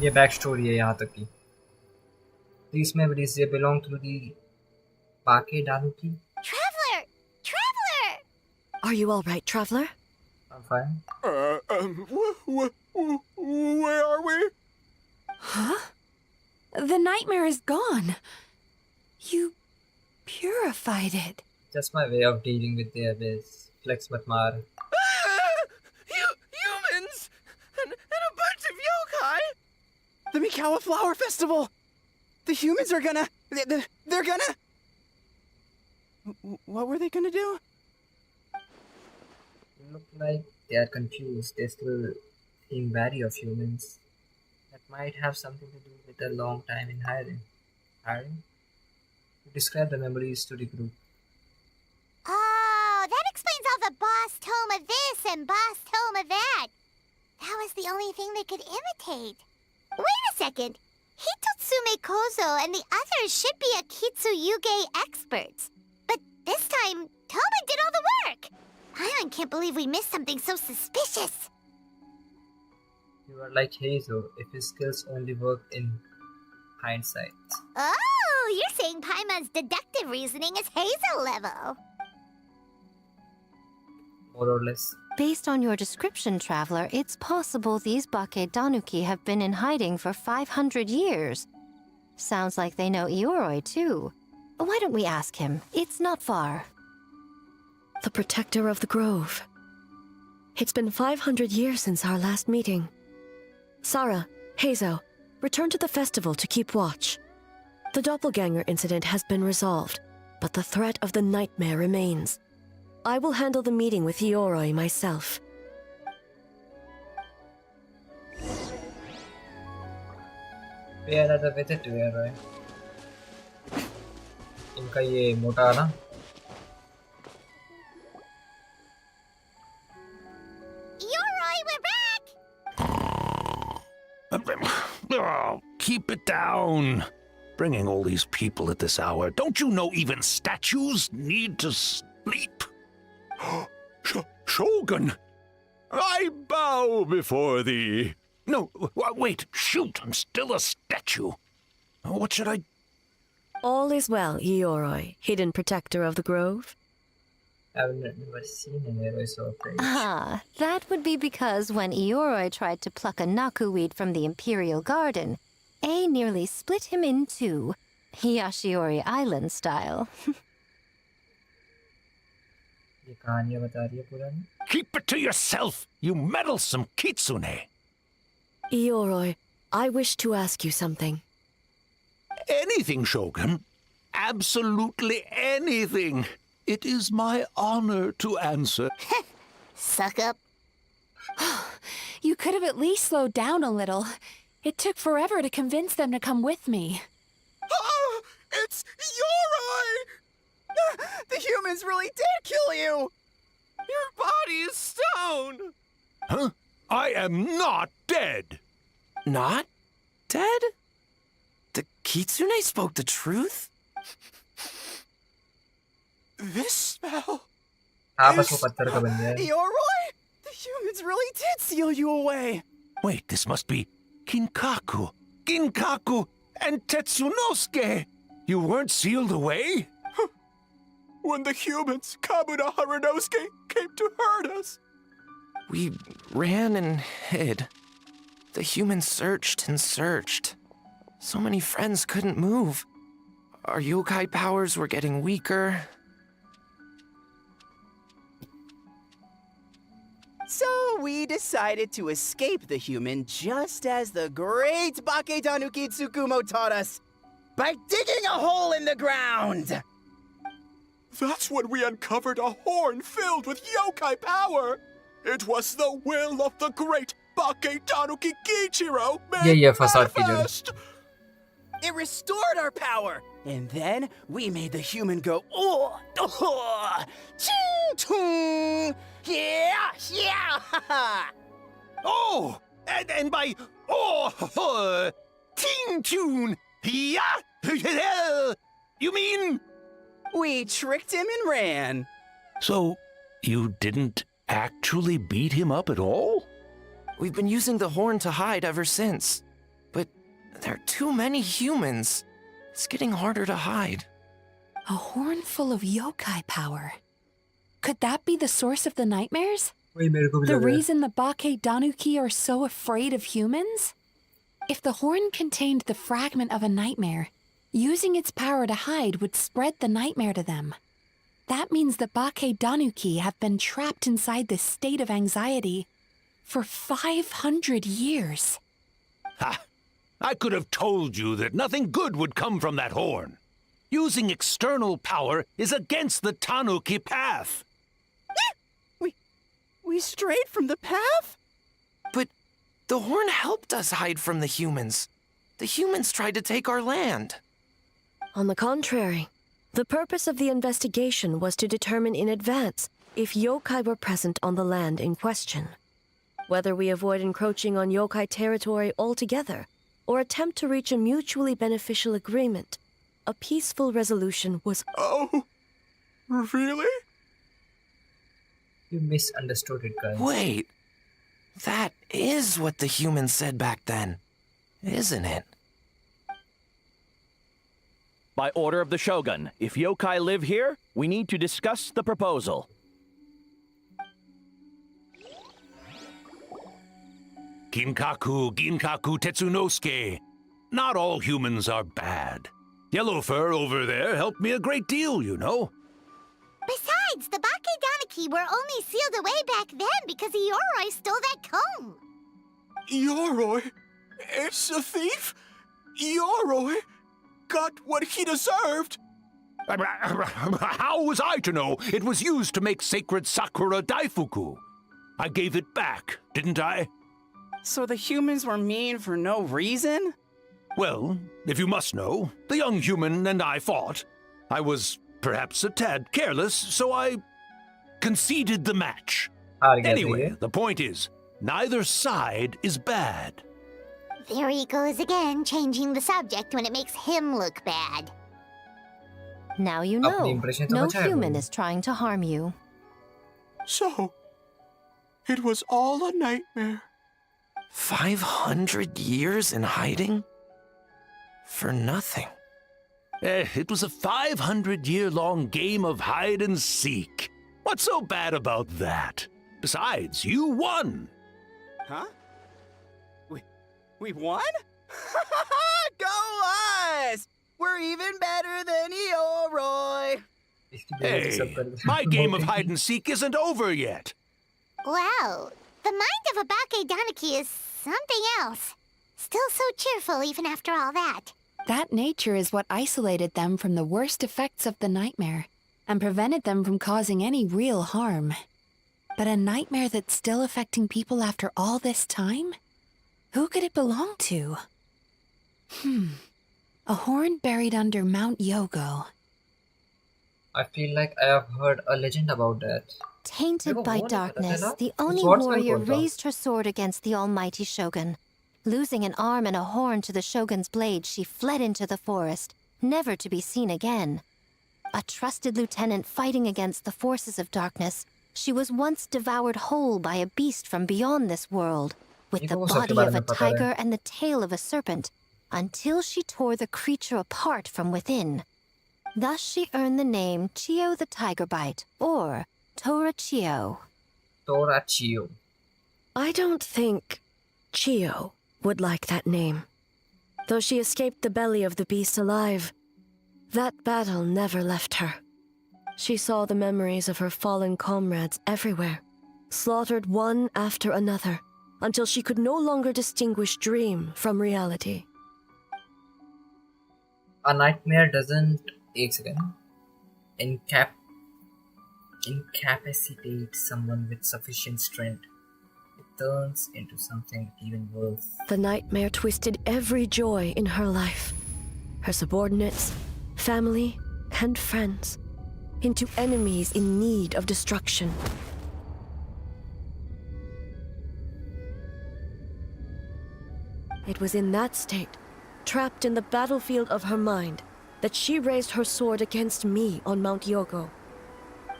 ये back story है यहाँ तक की. These memories they belong to the Pake Danuki. Traveler! Traveler! Are you all right, Traveler? I'm fine. Where are we? Huh? The nightmare is gone. You purified it. Just my way of dealing with the abyss. Flex mat maar. Humans! And a bunch of yokai! The Mikawa Flower Festival! The humans are gonna... They're gonna... What were they gonna do? Look like they are confused. They still think wary of humans. That might have something to do with a long time in hiding. Hiding? You describe the memories to the group. Oh, that explains all the boss tome of this and boss tome of that. That was the only thing they could imitate. Wait a second. Hitotsume Kozo and the others should be Akitsuyuge experts. But this time, Toma did all the work. Mayank can't believe we missed something so suspicious. You are like Heizo if his skills only work in hindsight. Oh, you're saying Paimon's deductive reasoning is Hazel level. More or less. Based on your description, Traveler, it's possible these Bakedanuki have been in hiding for 500 years. Sounds like they know Ioroi, too. Why don't we ask him? It's not far. The protector of the grove. It's been 500 years since our last meeting. Sarah, Heizo, return to the festival to keep watch. The doppelganger incident has been resolved, but the threat of the nightmare remains. I will handle the meeting with Ioroi myself. We are another visit to Ioroi. इनका ये मोटा ना Oh, keep it down. Bringing all these people at this hour. Don't you know even statues need to sleep? Shogun! I bow before thee. No, wait, shoot, I'm still a statue. What should I... All is well, Ioroi, hidden protector of the grove. I've never seen an Ioroi so afraid. Ah, that would be because when Ioroi tried to pluck a nakuweed from the Imperial Garden, A nearly split him in two, Yashiori Island style. ये कहानियाँ बता रही है पुरानी. Keep it to yourself, you meddlesome kitsune. Ioroi, I wish to ask you something. Anything, Shogun. Absolutely anything. It is my honor to answer. Suck up. You could have at least slowed down a little. It took forever to convince them to come with me. Oh, it's Ioroi! The humans really did kill you! Your body is stone! Huh? I am not dead! Not dead? The Kitsune spoke the truth? This spell... आपस में पत्थर का बन गया. Ioroi! The humans really did seal you away! Wait, this must be Kinkaku, Ginkaku, and Tetsunosuke! You weren't sealed away? When the humans, Kabuna Harunosuke, came to hurt us. We ran and hid. The humans searched and searched. So many friends couldn't move. Our yokai powers were getting weaker. So we decided to escape the human just as the great Bakedanuki Tsukumo taught us, by digging a hole in the ground! That's when we uncovered a horn filled with yokai power. It was the will of the great Bakedanuki Kichiro made manifest. It restored our power, and then we made the human go, oh, oh, ching, yeah, yeah, Oh, and by ting tune, yeah, you mean? We tricked him and ran. So, you didn't actually beat him up at all? We've been using the horn to hide ever since. But there are too many humans. It's getting harder to hide. A horn full of yokai power. Could that be the source of the nightmares? The reason the Bake Danuki are so afraid of humans? If the horn contained the fragment of a nightmare, using its power to hide would spread the nightmare to them. That means the Bake Danuki have been trapped inside this state of anxiety for 500 years. Ha! I could have told you that nothing good would come from that horn. Using external power is against the Tanuki path. We strayed from the path? But the horn helped us hide from the humans. The humans tried to take our land. On the contrary, the purpose of the investigation was to determine in advance if yokai were present on the land in question. Whether we avoid encroaching on yokai territory altogether, or attempt to reach a mutually beneficial agreement, a peaceful resolution was— Oh, really? You misunderstood it, guys. Wait, that is what the humans said back then, isn't it? By order of the Shogun, if yokai live here, we need to discuss the proposal. Ginkaku Tetsunosuke. Not all humans are bad. Yellowfur over there helped me a great deal, you know. Besides, the Bake Danuki were only sealed away back then because Yoroi stole that comb. Yoroi? It's a thief? Yoroi got what he deserved. How was I to know it was used to make sacred Sakura Daifuku? I gave it back, didn't I? So the humans were mean for no reason? Well, if you must know, the young human and I fought. I was perhaps a tad careless, so I conceded the match. Anyway, the point is, neither side is bad. There he goes again, changing the subject when it makes him look bad. Now you know, no human is trying to harm you. So, it was all a nightmare. 500 years in hiding? For nothing. It was a 500-year-long game of hide and seek. What's so bad about that? Besides, you won. Huh? We won? Go us! We're even better than Yoroi. Hey, my game of hide and seek isn't over yet. Wow, the mind of a Bake Danuki is something else. Still so cheerful even after all that. That nature is what isolated them from the worst effects of the nightmare and prevented them from causing any real harm. But a nightmare that's still affecting people after all this time? Who could it belong to? A horn buried under Mount Yogo. I feel like I have heard a legend about that. Tainted by darkness, the Oni warrior raised her sword against the almighty shogun. Losing an arm and a horn to the shogun's blade, she fled into the forest, never to be seen again. A trusted lieutenant fighting against the forces of darkness, she was once devoured whole by a beast from beyond this world, with the body of a tiger and the tail of a serpent, until she tore the creature apart from within. Thus she earned the name Chio the Tigerbite, or Torachio. Torachio. I don't think Chio would like that name. Though she escaped the belly of the beast alive, that battle never left her. She saw the memories of her fallen comrades everywhere, slaughtered one after another, until she could no longer distinguish dream from reality. A nightmare doesn't incapacitate someone with sufficient strength. It turns into something even worse. The nightmare twisted every joy in her life, her subordinates, family, and friends, into enemies in need of destruction. It was in that state, trapped in the battlefield of her mind, that she raised her sword against me on Mount Yogo.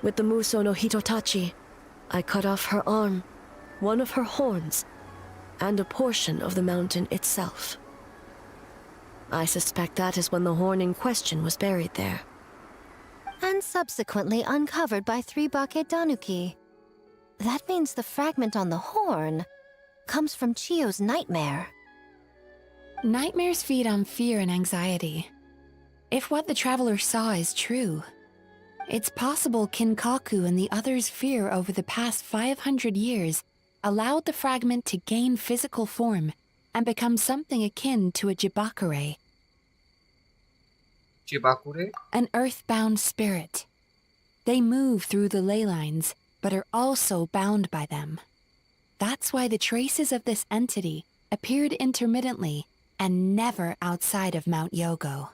With the Muso no Hitotachi, I cut off her arm, one of her horns, and a portion of the mountain itself. I suspect that is when the horn in question was buried there. And subsequently uncovered by 3 Bake Danuki. That means the fragment on the horn comes from Chio's nightmare. Nightmares feed on fear and anxiety. If what the traveler saw is true, it's possible Kinkaku and the others' fear over the past 500 years allowed the fragment to gain physical form and become something akin to a jibakure. Jibakure? An earthbound spirit. They move through the ley lines, but are also bound by them. That's why the traces of this entity appeared intermittently and never outside of Mount Yogo.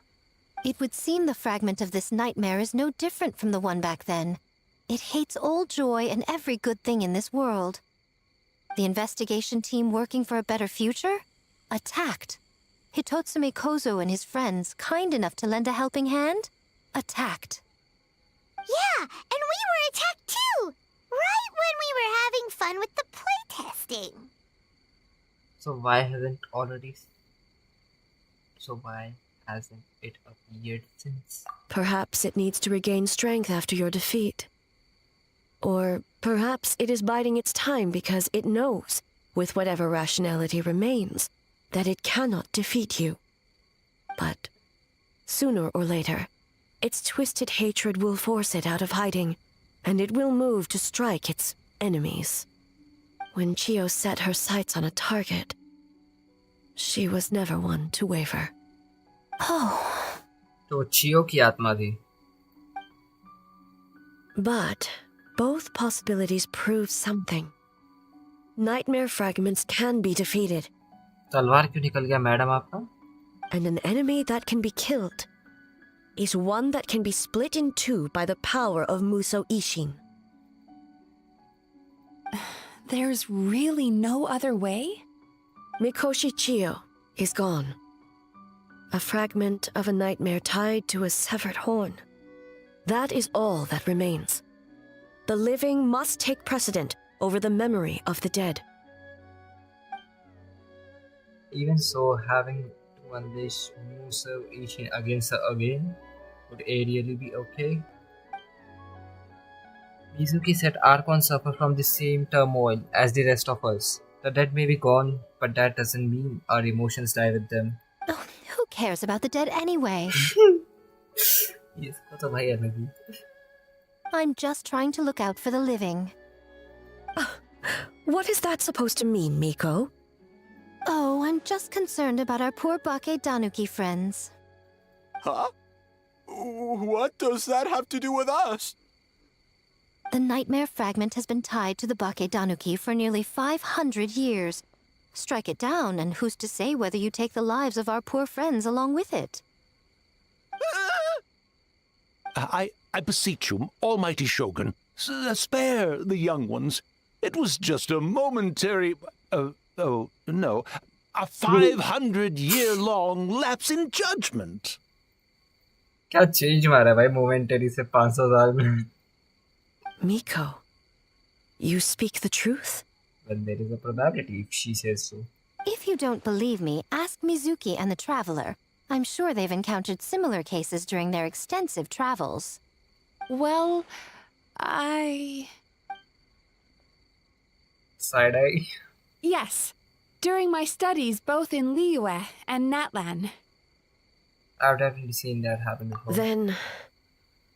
It would seem the fragment of this nightmare is no different from the one back then. It hates all joy and every good thing in this world. The investigation team working for a better future? Attacked. Hitotsume Kozo and his friends, kind enough to lend a helping hand? Attacked. Yeah, and we were attacked too! Right when we were having fun with the playtesting. So why hasn't it appeared since? Perhaps it needs to regain strength after your defeat. Or perhaps it is biding its time because it knows, with whatever rationality remains, that it cannot defeat you. But sooner or later, its twisted hatred will force it out of hiding, and it will move to strike its enemies. When Chio set her sights on a target, she was never one to waver. Oh. तो चियो की आत्मा थी. But both possibilities prove something. Nightmare fragments can be defeated. तलवार क्यों निकल गया madam आपका? And an enemy that can be killed is one that can be split in two by the power of Muso Ishin. There's really no other way? Mikoshi Chio is gone. A fragment of a nightmare tied to a severed horn. That is all that remains. The living must take precedent over the memory of the dead. Even so, having to unleash Muso Ishin against her again, would really be okay? Mizuki said Archon suffer from the same turmoil as the rest of us. The dead may be gone, but that doesn't mean our emotions die with them. Oh, who cares about the dead anyway? Yes, bhai alag hi. I'm just trying to look out for the living. What is that supposed to mean, Miko? Oh, I'm just concerned about our poor Bake Danuki friends. Huh? What does that have to do with us? The nightmare fragment has been tied to the Bake Danuki for nearly 500 years. Strike it down, and who's to say whether you take the lives of our poor friends along with it? I beseech you, almighty Shogun, spare the young ones. It was just a momentary... oh, no. A 500-year-long lapse in judgment. क्या change मारा है भाई momentary से 500 साल में? Miko, you speak the truth? Well, there is a probability if she says so. If you don't believe me, ask Mizuki and the Traveler. I'm sure they've encountered similar cases during their extensive travels. Well, Side eye? Yes. During my studies both in Liyue and Natlan. I've definitely seen that happen before. Then,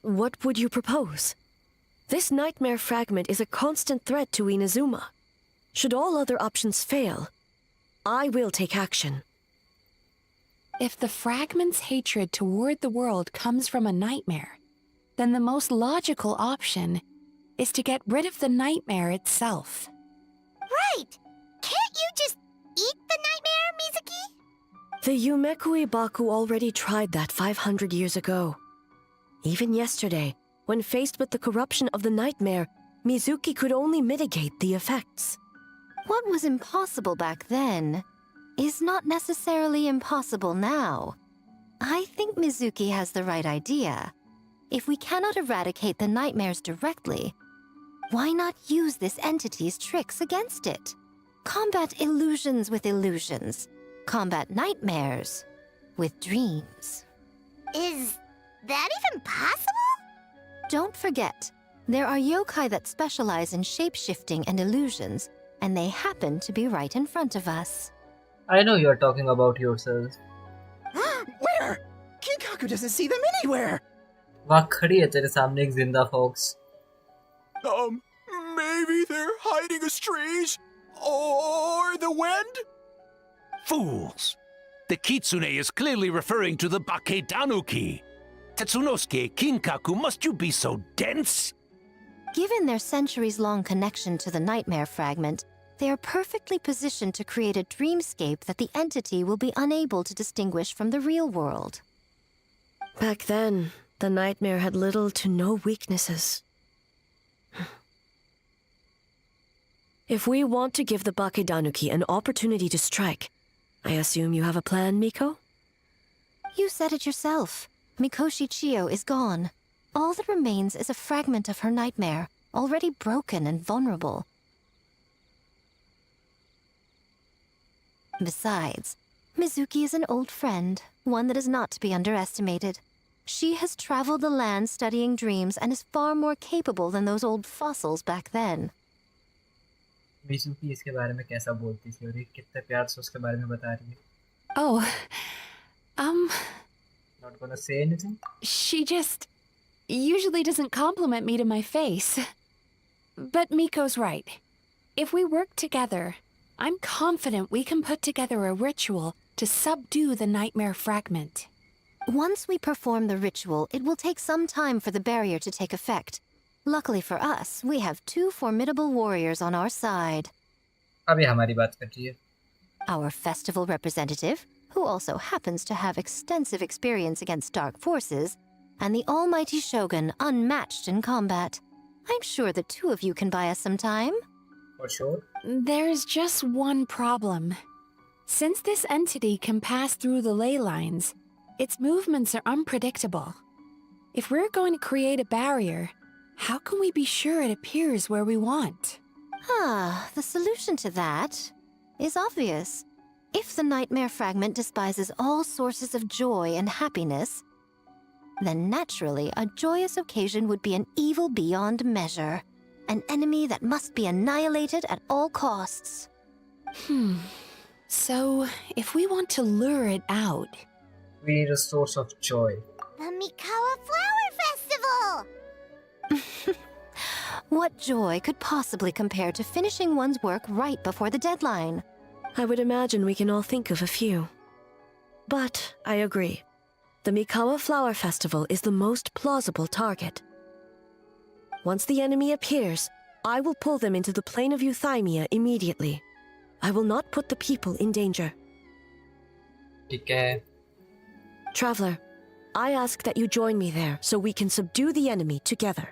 what would you propose? This nightmare fragment is a constant threat to Inazuma. Should all other options fail, I will take action. If the fragment's hatred toward the world comes from a nightmare, then the most logical option is to get rid of the nightmare itself. Right! Can't you just eat the nightmare, Mizuki? The Yumekui Baku already tried that 500 years ago. Even yesterday, when faced with the corruption of the nightmare, Mizuki could only mitigate the effects. What was impossible back then is not necessarily impossible now. I think Mizuki has the right idea. If we cannot eradicate the nightmares directly, why not use this entity's tricks against it? Combat illusions with illusions. Combat nightmares with dreams. Is that even possible? Don't forget, There are yokai that specialize in shape-shifting and illusions, and they happen to be right in front of us. I know you're talking about yourself. Where? Kinkaku doesn't see them anywhere! वहाँ खड़ी है तेरे सामने एक जिंदा fox. Maybe they're hiding as trees? Or the wind? Fools! The kitsune is clearly referring to the Baketanuki. Tetsunosuke, Kinkaku, must you be so dense? Given their centuries-long connection to the nightmare fragment, they are perfectly positioned to create a dreamscape that the entity will be unable to distinguish from the real world. Back then, the nightmare had little to no weaknesses. If we want to give the Bakedanuki an opportunity to strike, I assume you have a plan, Miko? You said it yourself. Mikoshi Chiyo is gone. All that remains is a fragment of her nightmare, already broken and vulnerable. Besides, Mizuki is an old friend, one that is not to be underestimated. She has traveled the land studying dreams and is far more capable than those old fossils back then. Mizuki इसके बारे में कैसा बोलती थी और ये कितने प्यार से उसके बारे में बता रही है. Oh, Not gonna say anything? she just usually doesn't compliment me to my face. But Miko's right. If we work together, I'm confident we can put together a ritual to subdue the nightmare fragment. Once we perform the ritual, it will take some time for the barrier to take effect. Luckily for us, we have two formidable warriors on our side. अभी हमारी बात कर रही है. Our festival representative, who also happens to have extensive experience against dark forces, and the almighty shogun, unmatched in combat. I'm sure the two of you can buy us some time. For sure. There's just one problem. Since this entity can pass through the ley lines, its movements are unpredictable. If we're going to create a barrier, how can we be sure it appears where we want? The solution to that is obvious. If the nightmare fragment despises all sources of joy and happiness, then naturally a joyous occasion would be an evil beyond measure. An enemy that must be annihilated at all costs. So, if we want to lure it out... We need a source of joy. The Mikawa Flower Festival! What joy could possibly compare to finishing one's work right before the deadline? I would imagine we can all think of a few. But I agree. The Mikawa Flower Festival is the most plausible target. Once the enemy appears, I will pull them into the plane of Euthymia immediately. I will not put the people in danger. Okay. Traveler, I ask that you join me there so we can subdue the enemy together.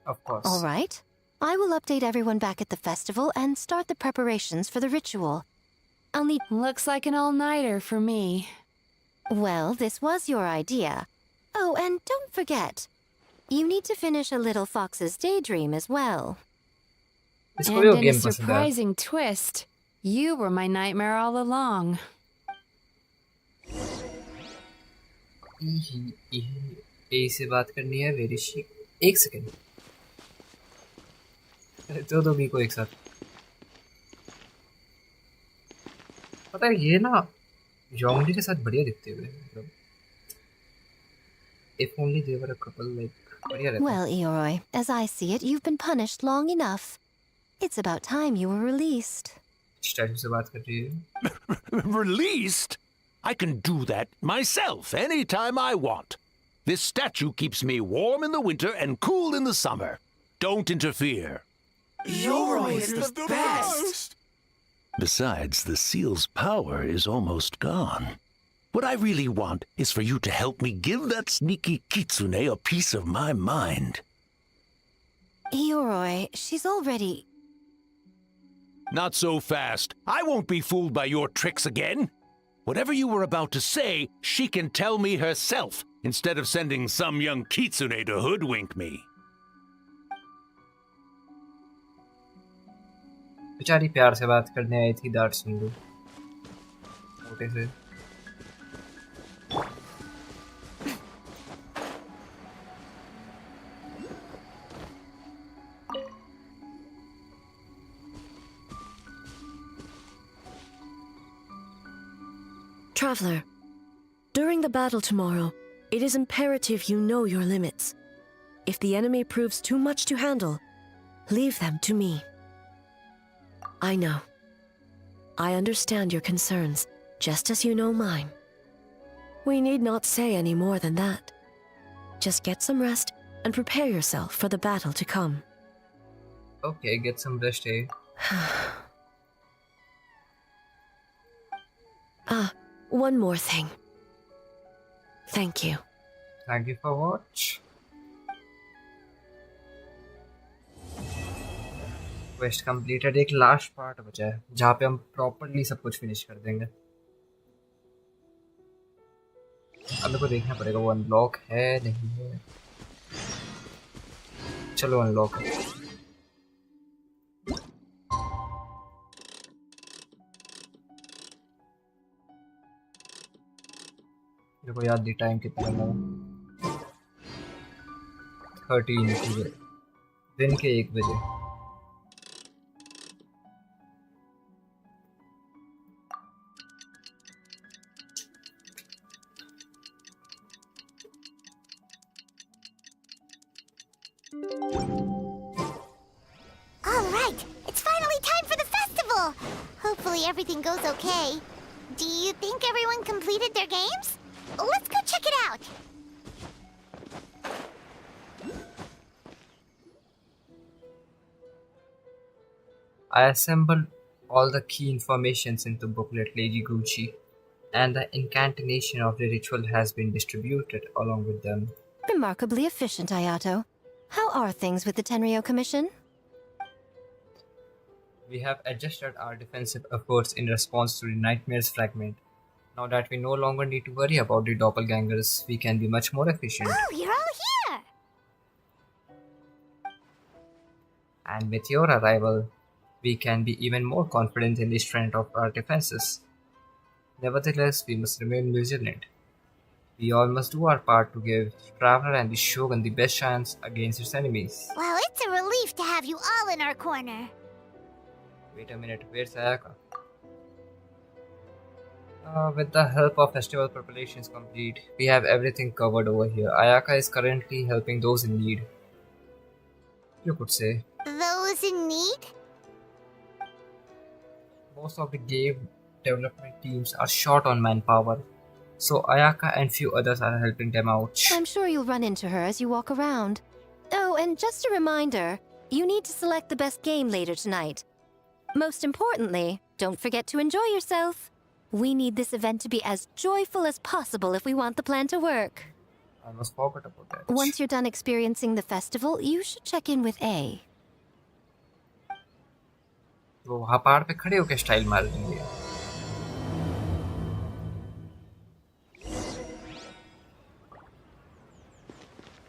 Of course. All right. I will update everyone back at the festival and start the preparations for the ritual. I'll need... Looks like an all-nighter for me. Well, this was your idea. Oh, and don't forget, you need to finish a little fox's daydream as well. And in a surprising twist, you were my nightmare all along. ए से बात करनी है very she. एक second. तो दो भी को एक साथ. पता है ये ना Yongli के साथ बढ़िया दिखते हुए. मतलब if only they were a couple, like बढ़िया रहता. Well, Ioroi, as I see it, you've been punished long enough. It's about time you were released. Statue से बात कर रही है. Released? I can do that myself anytime I want. This statue keeps me warm in the winter and cool in the summer. Don't interfere. Yoroi is the best! Besides, the seal's power is almost gone. What I really want is for you to help me give that sneaky kitsune a piece of my mind. Ioroi, she's already... Not so fast. I won't be fooled by your tricks again. Whatever you were about to say, she can tell me herself, instead of sending some young kitsune to hoodwink me. बेचारी प्यार से बात करने आई थी. डांट सुन लो मोटे से. Traveler, during the battle tomorrow, it is imperative you know your limits. If the enemy proves too much to handle, leave them to me. I know. I understand your concerns, just as you know mine. We need not say any more than that. Just get some rest and prepare yourself for the battle to come. Okay, get some rest, eh? One more thing. Thank you. Thank you for watch. Quest completed. एक last part बचा है जहाँ पे हम properly सब कुछ finish कर देंगे. अब मेरे को देखना पड़ेगा वो अनलॉक है नहीं है. चलो अनलॉक है. मेरे को याद नहीं टाइम कितना लगा. 13 दिन के 1 बजे. Alright, it's finally time for the festival! Hopefully everything goes okay. Do you think everyone completed their games? Let's go check it out! I assembled all the key informations into booklet Lady Gucci, and the incantation of the ritual has been distributed along with them. Remarkably efficient, Ayato. How are things with the Tenryo Commission? We have adjusted our defensive efforts in response to the Nightmare's fragment. Now that we no longer need to worry about the doppelgangers, we can be much more efficient. Oh, you're all here! And with your arrival, we can be even more confident in the strength of our defenses. Nevertheless, we must remain vigilant. We all must do our part to give Traveler and the Shogun the best chance against its enemies. Well, it's a relief to have you all in our corner. Wait a minute, where's Ayaka? With the help of festival preparations complete, we have everything covered over here. Ayaka is currently helping those in need. You could say. Those in need? Most of the game development teams are short on manpower, so Ayaka and few others are helping them out. I'm sure you'll run into her as you walk around. Oh, and just a reminder, you need to select the best game later tonight. Most importantly, don't forget to enjoy yourself. We need this event to be as joyful as possible if we want the plan to work. I almost forgot about that. Once you're done experiencing the festival, you should check in with A. वो वहाँ पहाड़ पे खड़े होकर style मार देंगे.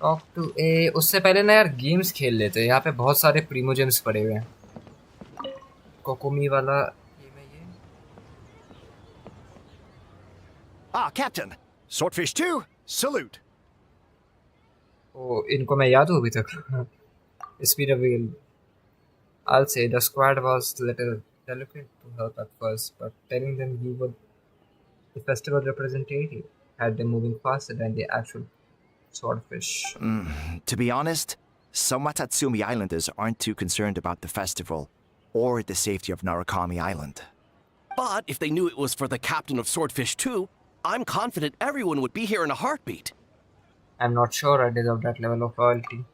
Talk to ए. उससे पहले ना यार गेम्स खेल लेते हैं. यहाँ पे बहुत सारे प्रीमो जेम्स पड़े हुए हैं. कोकोमी वाला. Ah, Captain! Swordfish 2, salute! ओ इनको मैं याद हूँ अभी तक. Speed reveal. I'll say the squad was a little delicate to help at first, but telling them you were the festival representative had them moving faster than the actual swordfish. To be honest, some Watatsumi Islanders aren't too concerned about the festival or the safety of Narukami Island. But if they knew it was for the captain of Swordfish 2, I'm confident everyone would be here in a heartbeat. I'm not sure I deserve that level of loyalty.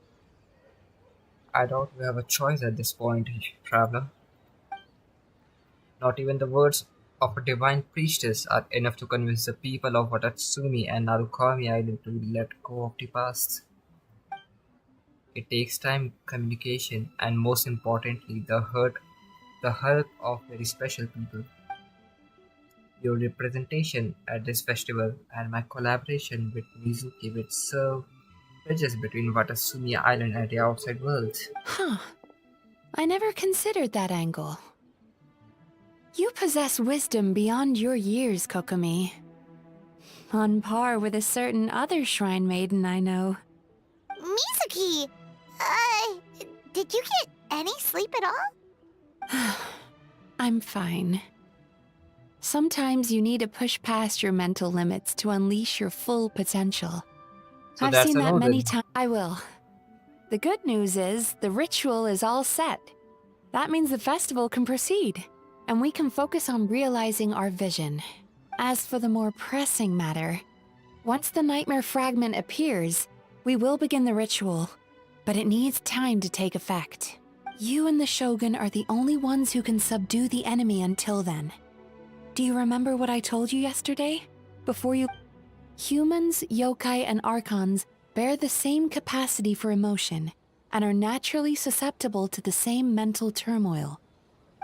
I doubt we have a choice at this point, Traveler. Not even the words of a divine priestess are enough to convince the people of Watatsumi and Narukami Island to let go of the past. It takes time, communication, and most importantly, the help of very special people. Your representation at this festival and my collaboration with Mizuki will serve bridges between Watatsumi Island and the outside world. Huh. I never considered that angle. You possess wisdom beyond your years, Kokomi. On par with a certain other shrine maiden I know. Mizuki! Did you get any sleep at all? I'm fine. Sometimes you need to push past your mental limits to unleash your full potential. So I've that's seen a that no many then. times. I will. The good news is the ritual is all set. That means the festival can proceed, and we can focus on realizing our vision. As for the more pressing matter, once the nightmare fragment appears, we will begin the ritual, but it needs time to take effect. You and the Shogun are the only ones who can subdue the enemy until then. Do you remember what I told you yesterday? Before you... Humans, yokai, and archons bear the same capacity for emotion and are naturally susceptible to the same mental turmoil.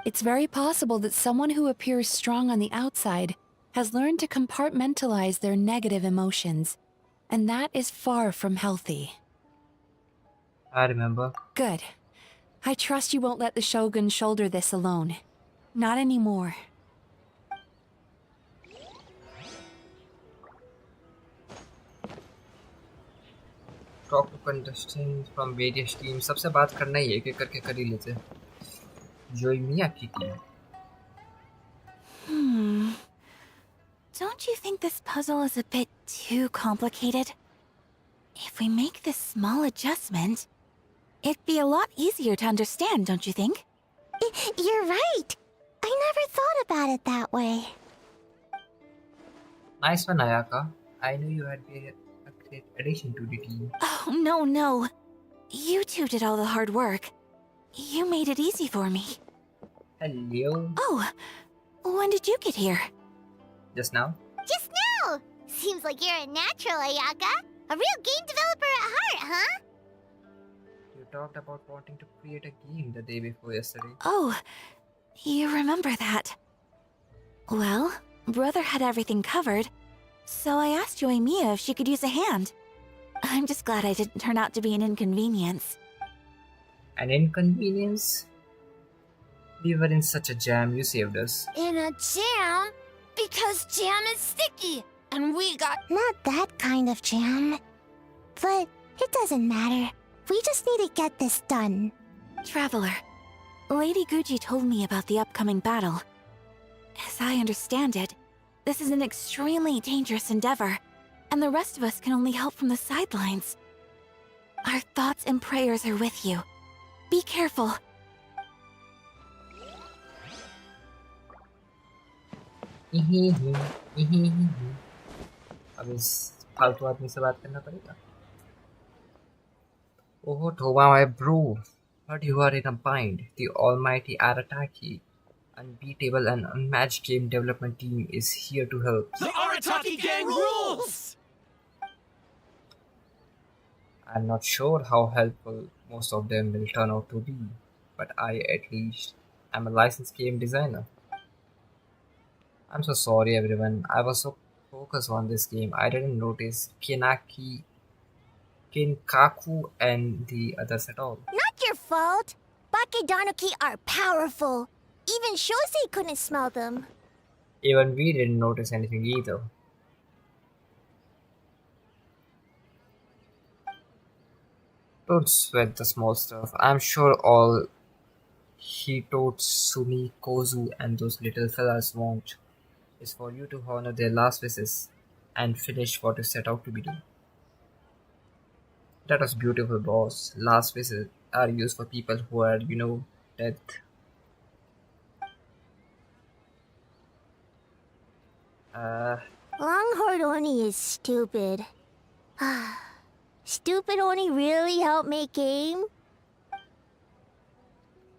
It's very possible that someone who appears strong on the outside has learned to compartmentalize their negative emotions, and that is far from healthy. I remember. Good. I trust you won't let the Shogun shoulder this alone. Not anymore. Talk to contestants from various teams. सबसे बात करना ही है, एक एक करके कर ही लेते. Joimiya की team. Don't you think this puzzle is a bit too complicated? If we make this small adjustment, it'd be a lot easier to understand, don't you think? You're right. I never thought about it that way. Nice one, Ayaka. I knew you had been a great addition to the team. Oh, no. You two did all the hard work. You made it easy for me. Hello. Oh, when did you get here? Just now? Just now! Seems like you're a natural, Ayaka. A real game developer at heart, huh? You talked about wanting to create a game the day before yesterday. Oh, you remember that. Well, Brother had everything covered, so I asked Yoimiya if she could use a hand. I'm just glad I didn't turn out to be an inconvenience. An inconvenience? We were in such a jam, you saved us. In a jam? Because jam is sticky, and we got... Not that kind of jam. But it doesn't matter. We just need to get this done. Traveler, Lady Guji told me about the upcoming battle. As I understand it, this is an extremely dangerous endeavor, and the rest of us can only help from the sidelines. Our thoughts and prayers are with you. Be careful. अब इस फालतू आदमी से बात करना पड़ेगा. Oh, Toba, my bro. But you are in a bind. The almighty Arataki, unbeatable and unmatched game development team is here to help. The Arataki gang rules! I'm not sure how helpful most of them will turn out to be, but I at least am a licensed game designer. I'm so sorry everyone, I was so focused on this game, I didn't notice Kinkaku and the others at all. Not your fault. Bakedanuki are powerful. Even Shosei couldn't smell them. Even we didn't notice anything either. Don't sweat the small stuff. I'm sure all Hitotsumi, Kozu and those little fellas want is for you to honor their last wishes and finish what you set out to be doing. That was beautiful, boss. Last wishes are used for people who are, dead. Longhorn Oni is stupid. Stupid Oni really helped make game?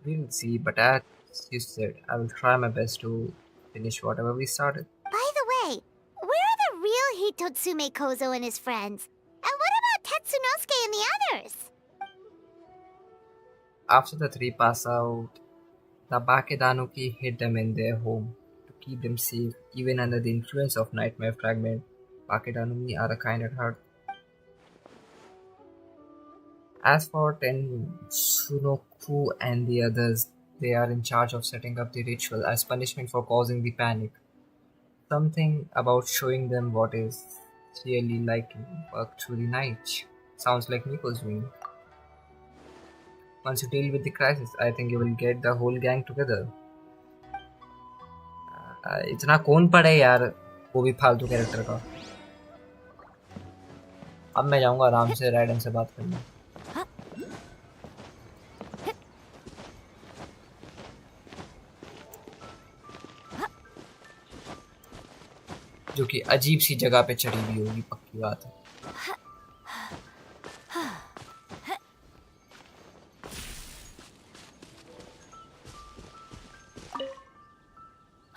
We'll see, but as you said, I will try my best to finish whatever we started. By the way, where are the real Hitotsume Kozo and his friends? And what about Tetsunosuke and the others? After the three pass out, the Bakedanuki hid them in their home to keep them safe, even under the influence of Nightmare Fragment. Bakedanumi are a kind at heart. As for Tsunoku and the others, they are in charge of setting up the ritual as punishment for causing the panic. Something about showing them what is really like to work through the night. Sounds like Miko's doing. Once you deal with the crisis, I think you will get the whole gang together. इतना कौन पढ़े यार, वो भी फालतू character का। अब मैं जाऊंगा आराम से राइडन से बात करने। जो कि अजीब सी जगह पे चढ़ी हुई होगी, पक्की बात है।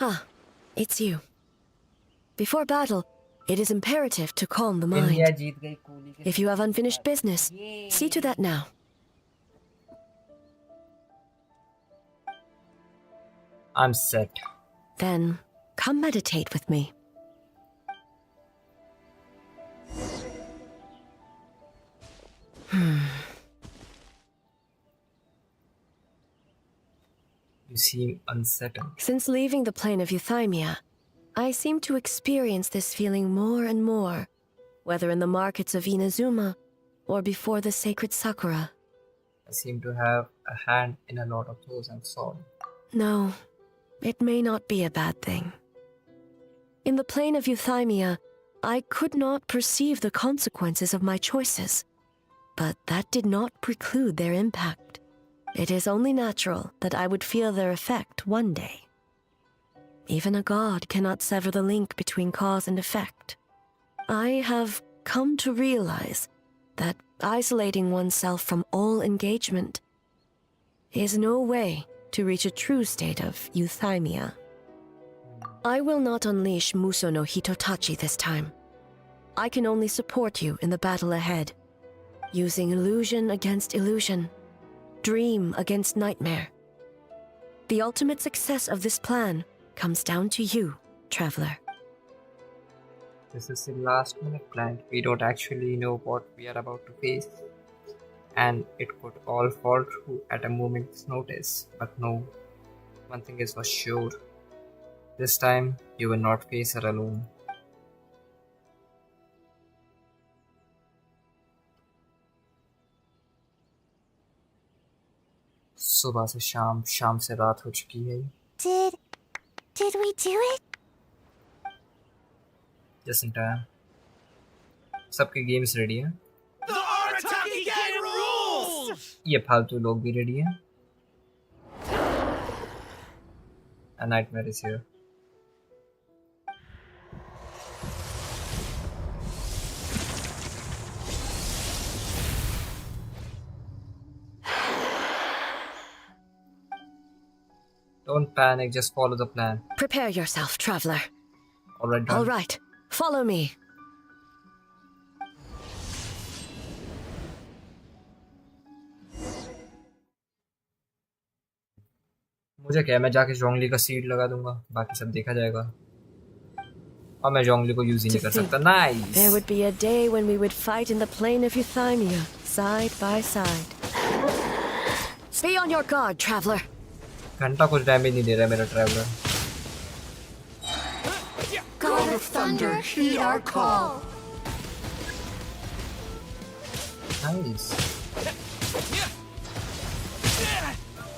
Ah, it's you. Before battle, it is imperative to calm the mind. If you have unfinished business, see to that now. I'm set. Then, come meditate with me. You seem unsettled. Since leaving the plane of Euthymia, I seem to experience this feeling more and more, whether in the markets of Inazuma or before the sacred Sakura. I seem to have a hand in a lot of those I'm sorry. No, it may not be a bad thing. In the plane of Euthymia, I could not perceive the consequences of my choices, but that did not preclude their impact. It is only natural that I would feel their effect one day. Even a god cannot sever the link between cause and effect. I have come to realize that isolating oneself from all engagement is no way to reach a true state of euthymia. I will not unleash Muso no Hitotachi this time. I can only support you in the battle ahead, using illusion against illusion, dream against nightmare. The ultimate success of this plan comes down to you, traveler. This is the last minute plan. We don't actually know what we are about to face, and it could all fall through at a moment's notice. But no, one thing is for sure. This time, you will not face her alone. सुबह से शाम, शाम से रात हो चुकी है। Did we do it? Just in time. सबके गेम्स रेडी हैं। The Arataki gang rules! ये फालतू लोग भी रेडी हैं। A nightmare is here. Don't panic, just follow the plan. Prepare yourself, traveler. Alright, done. All right, follow me. मुझे क्या, मैं जाके जोंगली का सीड लगा दूंगा, बाकी सब देखा जाएगा। और मैं जोंगली को यूज ही नहीं कर सकता। Nice. There would be a day when we would fight in the plain of Euthymia, side by side. Be on your guard, traveler. घंटा कुछ डैमेज नहीं दे रहा है मेरा traveller. God of Thunder, heed our call. Nice.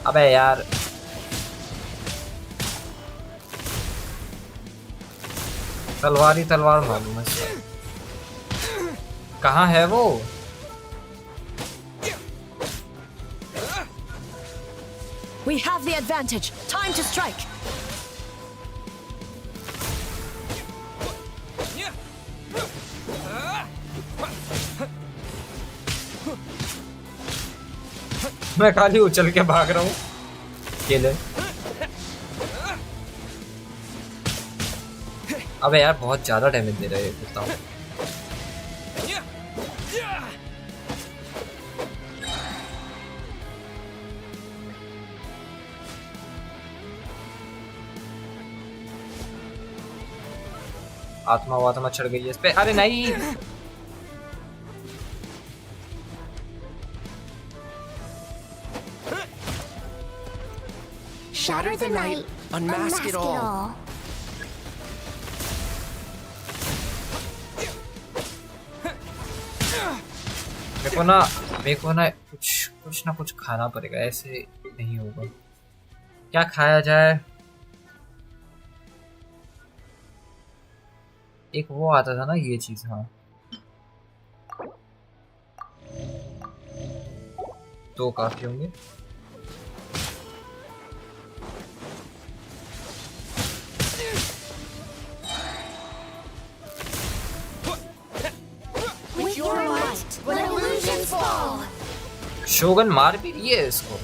अबे यार, तलवार मालूम है। कहाँ है वो? We have the advantage. Time to strike. मैं खाली उछल के भाग रहा हूँ। अकेले। अबे यार बहुत ज्यादा डैमेज दे रहे हैं कुत्ता। आत्मा चढ़ गई है इस पे। अरे नहीं, Shatter the night, unmask it all. मेरे को ना कुछ खाना पड़ेगा, ऐसे नहीं होगा। क्या खाया जाए? एक वो आता था ना ये चीज। हाँ तो काफी होंगे। शोगन मार भी रही है इसको।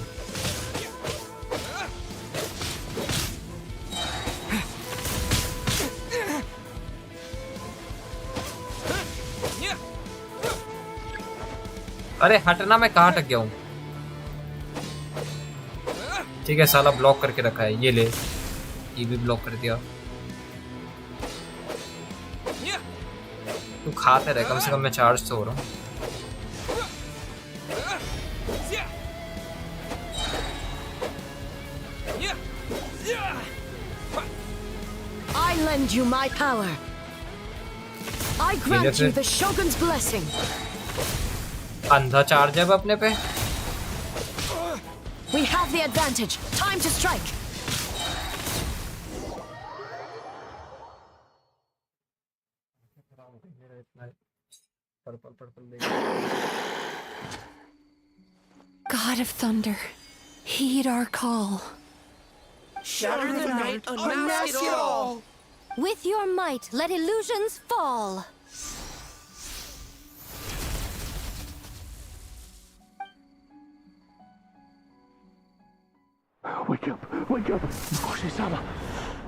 अरे हटना, मैं कहाँ अटक गया हूँ। ठीक है साला ब्लॉक करके रखा है, ये ले, ये भी ब्लॉक कर दिया। तू खाते रहे, कम से कम मैं चार्ज तो हो रहा हूँ। I lend you my power. I grant you the Shogun's blessing. अंधा चार्ज है अब अपने पे। We have the advantage. Time to strike. God of Thunder, heed our call. Shatter the night, unmask it all! With your might, let illusions fall! Wake up! Wake up! Makoshi-sama!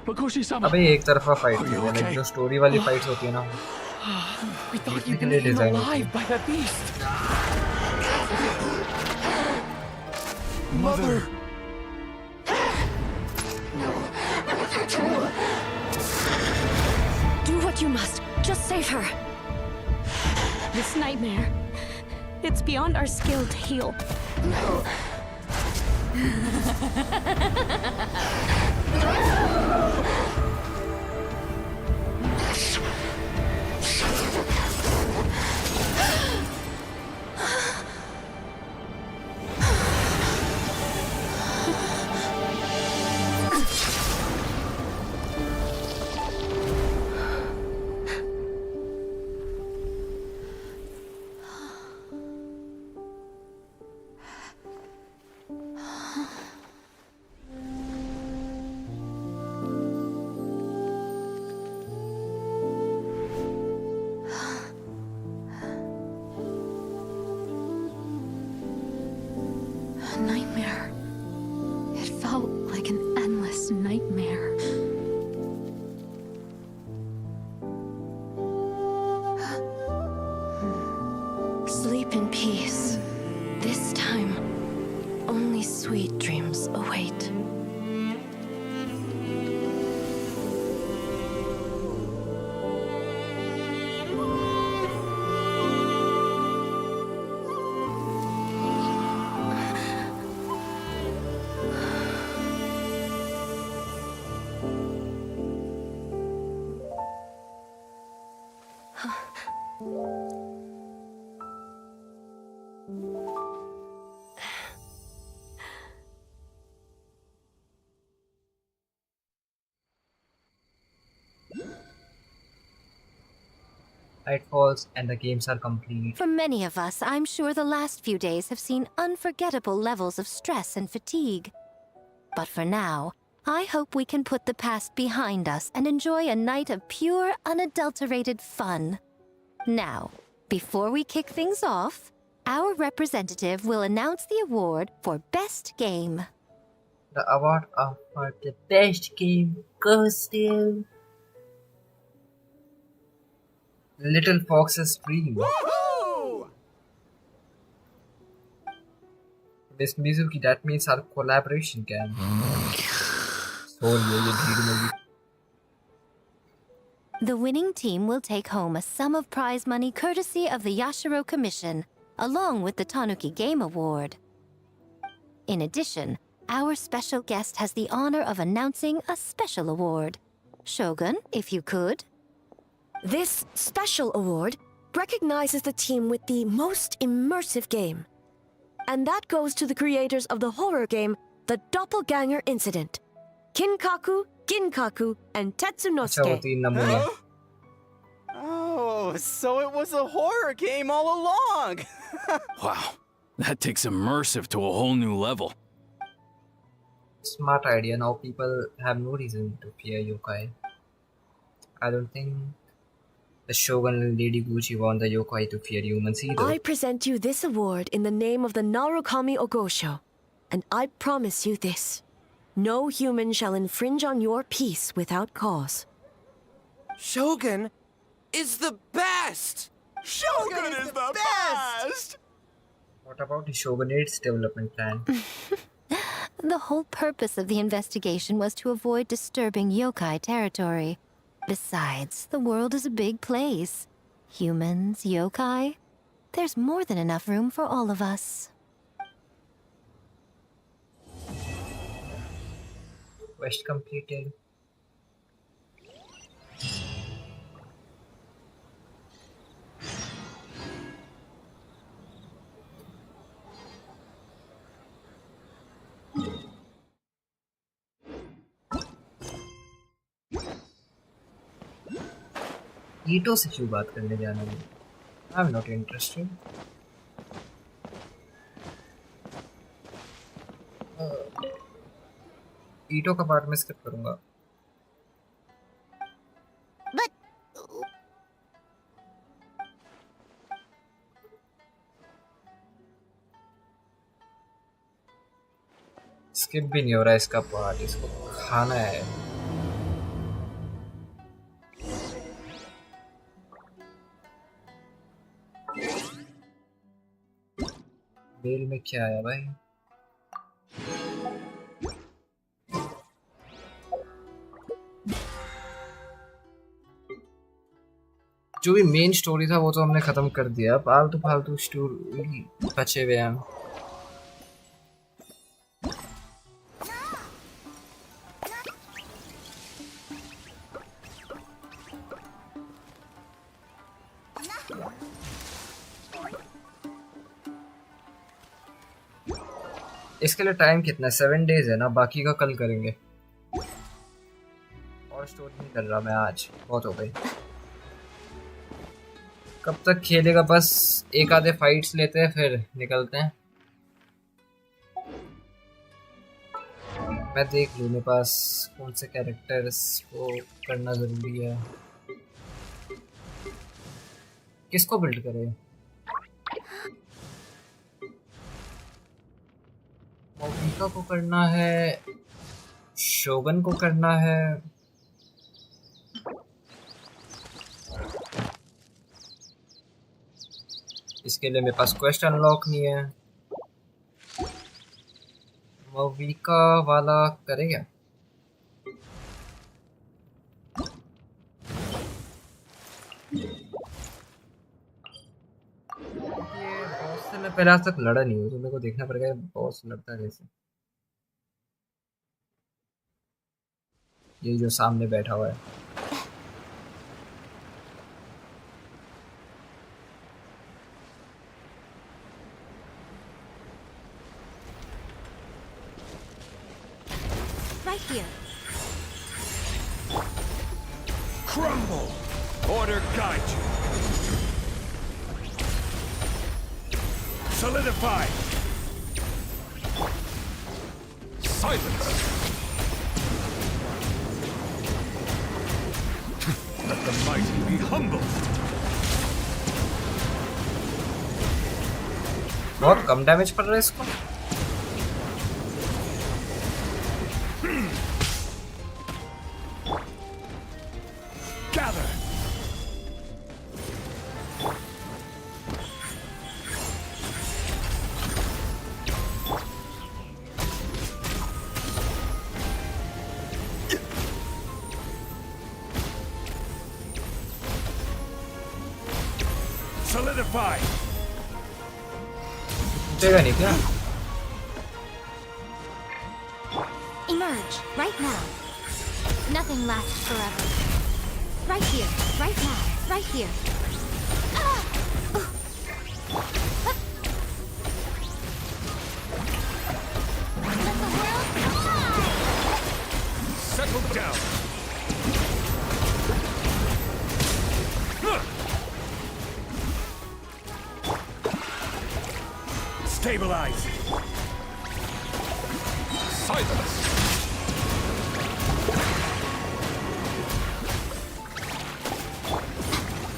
Makoshi-sama! अबे एक तरफा fight की है, like जो story वाली fights होती है ना, We thought you'd been eaten alive by that beast. Mother! Do what you must. Just save her. This nightmare, it's beyond our skill to heal. A nightmare. It felt like an endless nightmare. Sleep in peace. This time, only sweet dreams await. Night falls and the games are complete. For many of us, I'm sure the last few days have seen unforgettable levels of stress and fatigue. But for now, I hope we can put the past behind us and enjoy a night of pure, unadulterated fun. Now, before we kick things off, our representative will announce the award for Best Game. The award for the best game goes to Little Fox's Dream. Woohoo! Miss Mizuki, that means our collaboration can. The winning team will take home a sum of prize money courtesy of the Yashiro Commission, along with the Tanuki Game Award. In addition, our special guest has the honor of announcing a special award. Shogun, if you could. This special award recognizes the team with the most immersive game. And that goes to the creators of the horror game, The Doppelganger Incident. Kinkaku, Ginkaku, and Tetsunosuke. Oh, so it was a horror game all along! Wow, that takes immersive to a whole new level. Smart idea. Now people have no reason to fear yokai. I don't think the Shogun and Lady Gucci want the yokai to fear humans either. I present you this award in the name of the Narukami Ogosho, and I promise you this. No human shall infringe on your peace without cause. Shogun is the best! Shogun is the best! What about the Shogunate's development plan? The whole purpose of the investigation was to avoid disturbing yokai territory. Besides, the world is a big place. Humans, yokai, there's more than enough room for all of us. Quest completed. ईटों से क्यों बात करने जाना है? I'm not interested. ईटों का part मैं स्किप करूंगा. But स्किप भी नहीं हो रहा इसका पार्ट. इसको खाना है. मेल में क्या आया भाई? जो भी मेन स्टोरी था वो तो हमने खत्म कर दिया. फालतू फालतू स्टोरी बचे हुए हैं. इसके लिए टाइम कितना है? 7 days है ना. बाकी का कल करेंगे. और स्टोरी नहीं कर रहा मैं आज. बहुत हो गई. कब तक खेलेगा? बस एक आधे फाइट्स लेते हैं फिर निकलते हैं. मैं देख लूँ मेरे पास कौन से कैरेक्टर्स को करना जरूरी है. किसको बिल्ड करें? मोबिका को करना है, शोगन को करना है. इसके लिए मेरे पास क्वेस्ट अनलॉक नहीं है. मोबिका वाला करेगा. बॉस से मैं पहले आज तक लड़ा नहीं हूँ तो मेरे को देखना पड़ेगा बॉस लड़ता है कैसे. ये जो सामने बैठा हुआ है. Right here. Crumble! Order guide you. Solidify! Silence! Let the mighty be humble! बहुत कम डैमेज पड़ रहा है इसको. Gather! Solidify! टूटेगा नहीं क्या? Emerge, right now. Nothing lasts forever. Right here, right now, right here. Settle down! Stabilize. Silence.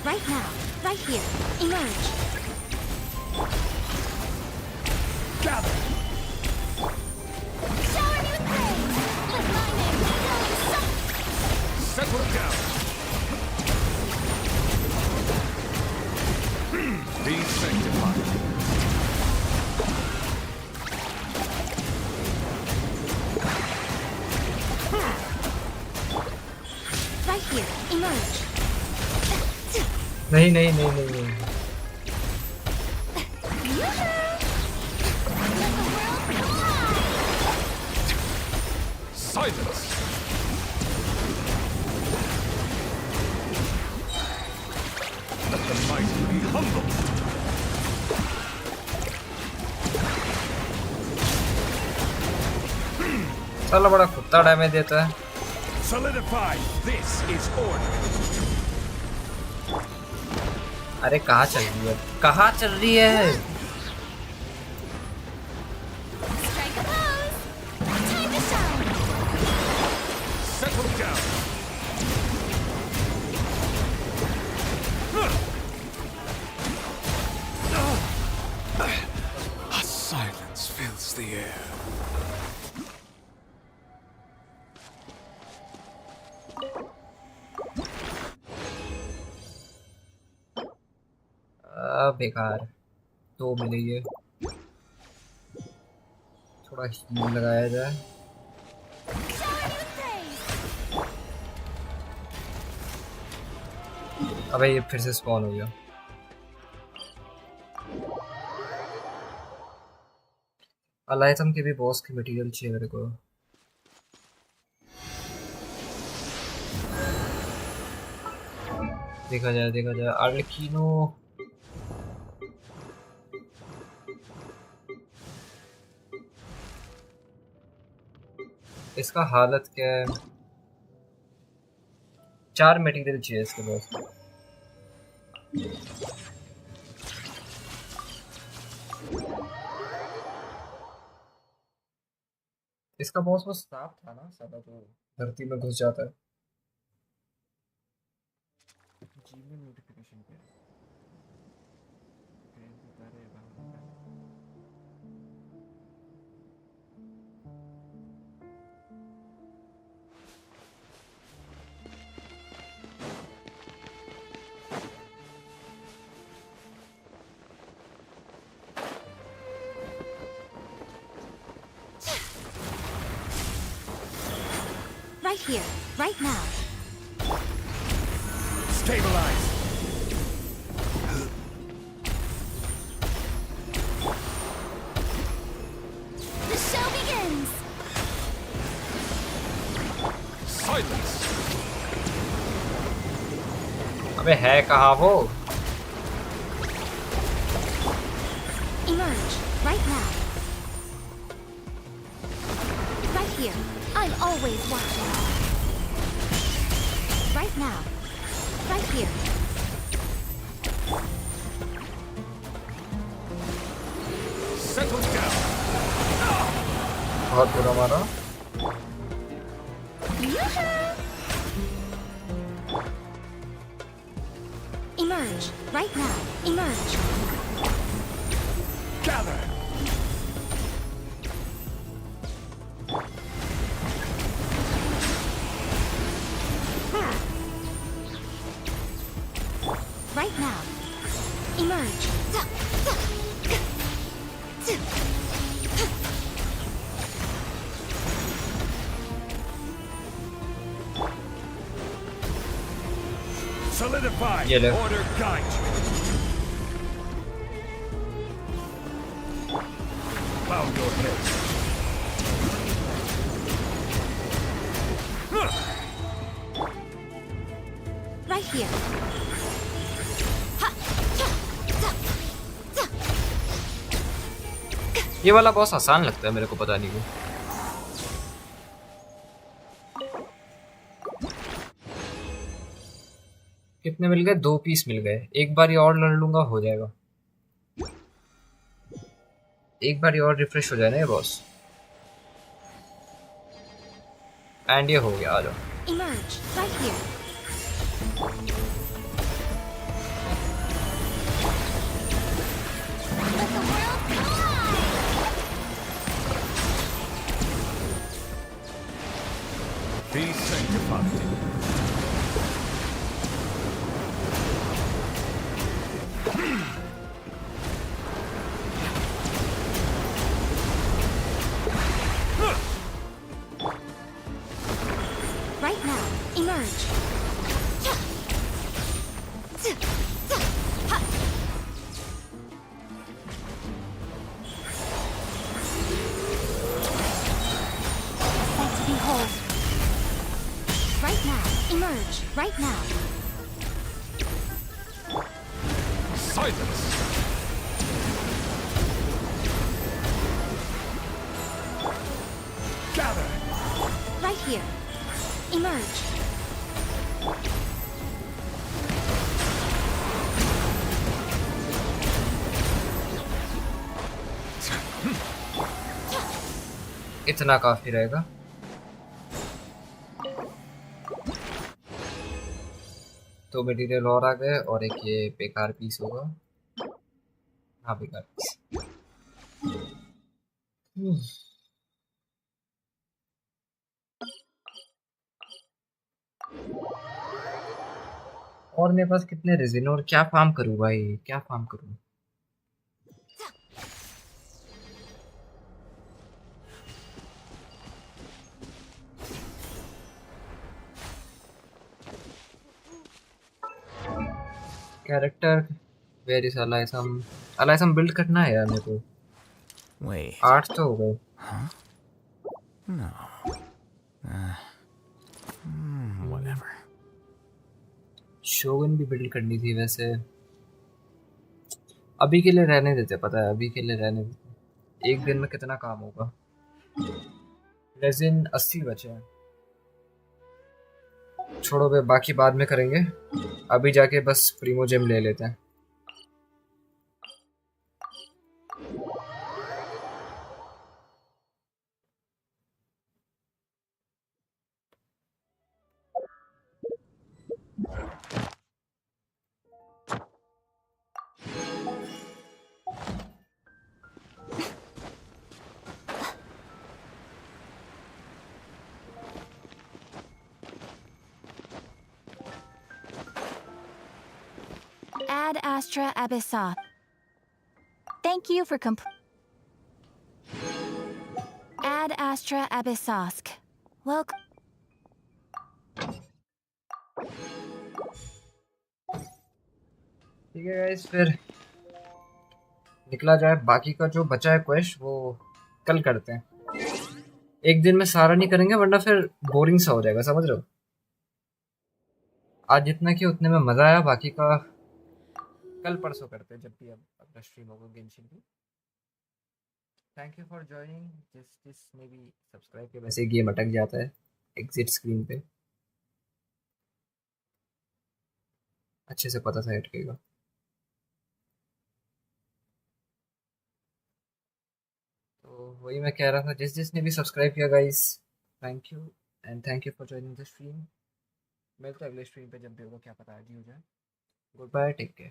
Right now. Right here. Emerge. Gather. Shower me with praise. Let my name be known. Settle down. Be sanctified. Right here. Emerge. नहीं नहीं नहीं नहीं नहीं Silence. Let the mighty be humble. साला बड़ा कुत्ता damage देता है। Solidify. This is order. अरे कहाँ चल रही है? कहाँ चल रही है? Strike a pose. Time to shine. Settle down. A silence fills the air. बेकार तो मिलेगी थोड़ा हील लगाया जाए अबे ये फिर से स्पॉन हो गया अलाइथम के भी बॉस की मटेरियल चाहिए मेरे को देखा जाए आर्लेकिनो इसका हालत क्या है 4 मटेरियल चाहिए इसके पास इसका बॉस वो सांप था ना साला जो धरती में घुस जाता है जीमेल नोटिफिकेशन पे Right here, right now. Stabilize. The show begins. Silence. अबे है कहाँ वो Emerge, right now. Right here. I'm always watching. Right now. Right here. Settle down. बहुत बुरा मारा Emerge, right now. Emerge. Gather. Right now. Emerge. Solidify. Yellow. Order guide you. Bow your head. Right here. ये वाला बहुत आसान लगता है मेरे को पता नहीं क्यों कितने मिल गए 2 पीस मिल गए एक बार ये और लड़ लूंगा हो जाएगा एक बार और रिफ्रेश हो जाए ना ये बॉस। एंड ये हो गया, आ जाओ। Emerge, right here. Be sanctified. Right now, emerge. Set to behold. Right now, emerge. Right now. Silence. Gather. Right here. Emerge. इतना काफी रहेगा। तो मटेरियल और आ गए और एक ये बेकार पीस होगा। हाँ बेकार पीस। और मेरे पास कितने रेजिन और क्या फार्म करूँ भाई, क्या फार्म करूँ? Character where is Elysium. Elysium build करना है यार मेरे को। Wait. 8 तो हो गए। Huh? No. Whatever. शोगन भी बिल्ड करनी थी वैसे। अभी के लिए रहने देते, पता है, अभी के लिए रहने देते। एक दिन में कितना काम होगा। रेजिन 80 बचे हैं। छोड़ो बे, बाकी बाद में करेंगे। अभी जाके बस प्रीमो जेम ले लेते हैं। Ad Astra Abyssa. Thank you for Ad Astra Abyssosk. Welcome. ठीक है गाइस, फिर निकला जाए। बाकी का जो बचा है क्वेस्ट वो कल करते हैं। एक दिन में सारा नहीं करेंगे वरना फिर बोरिंग सा हो जाएगा, समझ रहे हो? आज जितना कि उतने में मजा आया, बाकी का कल परसों करते हैं जब भी अब अपना स्ट्रीम होगा गेंशिन की। Thank you for joining. जिसने भी सब्सक्राइब किया, वैसे गेम अटक जाता है एग्जिट स्क्रीन पे, अच्छे से पता था अटकेगा। तो वही मैं कह रहा था, जिसने भी सब्सक्राइब किया guys, thank you and thank you for joining the stream. मिलते हैं अगले स्ट्रीम पे जब भी होगा, क्या पता आज ही हो जाए। Goodbye, take care.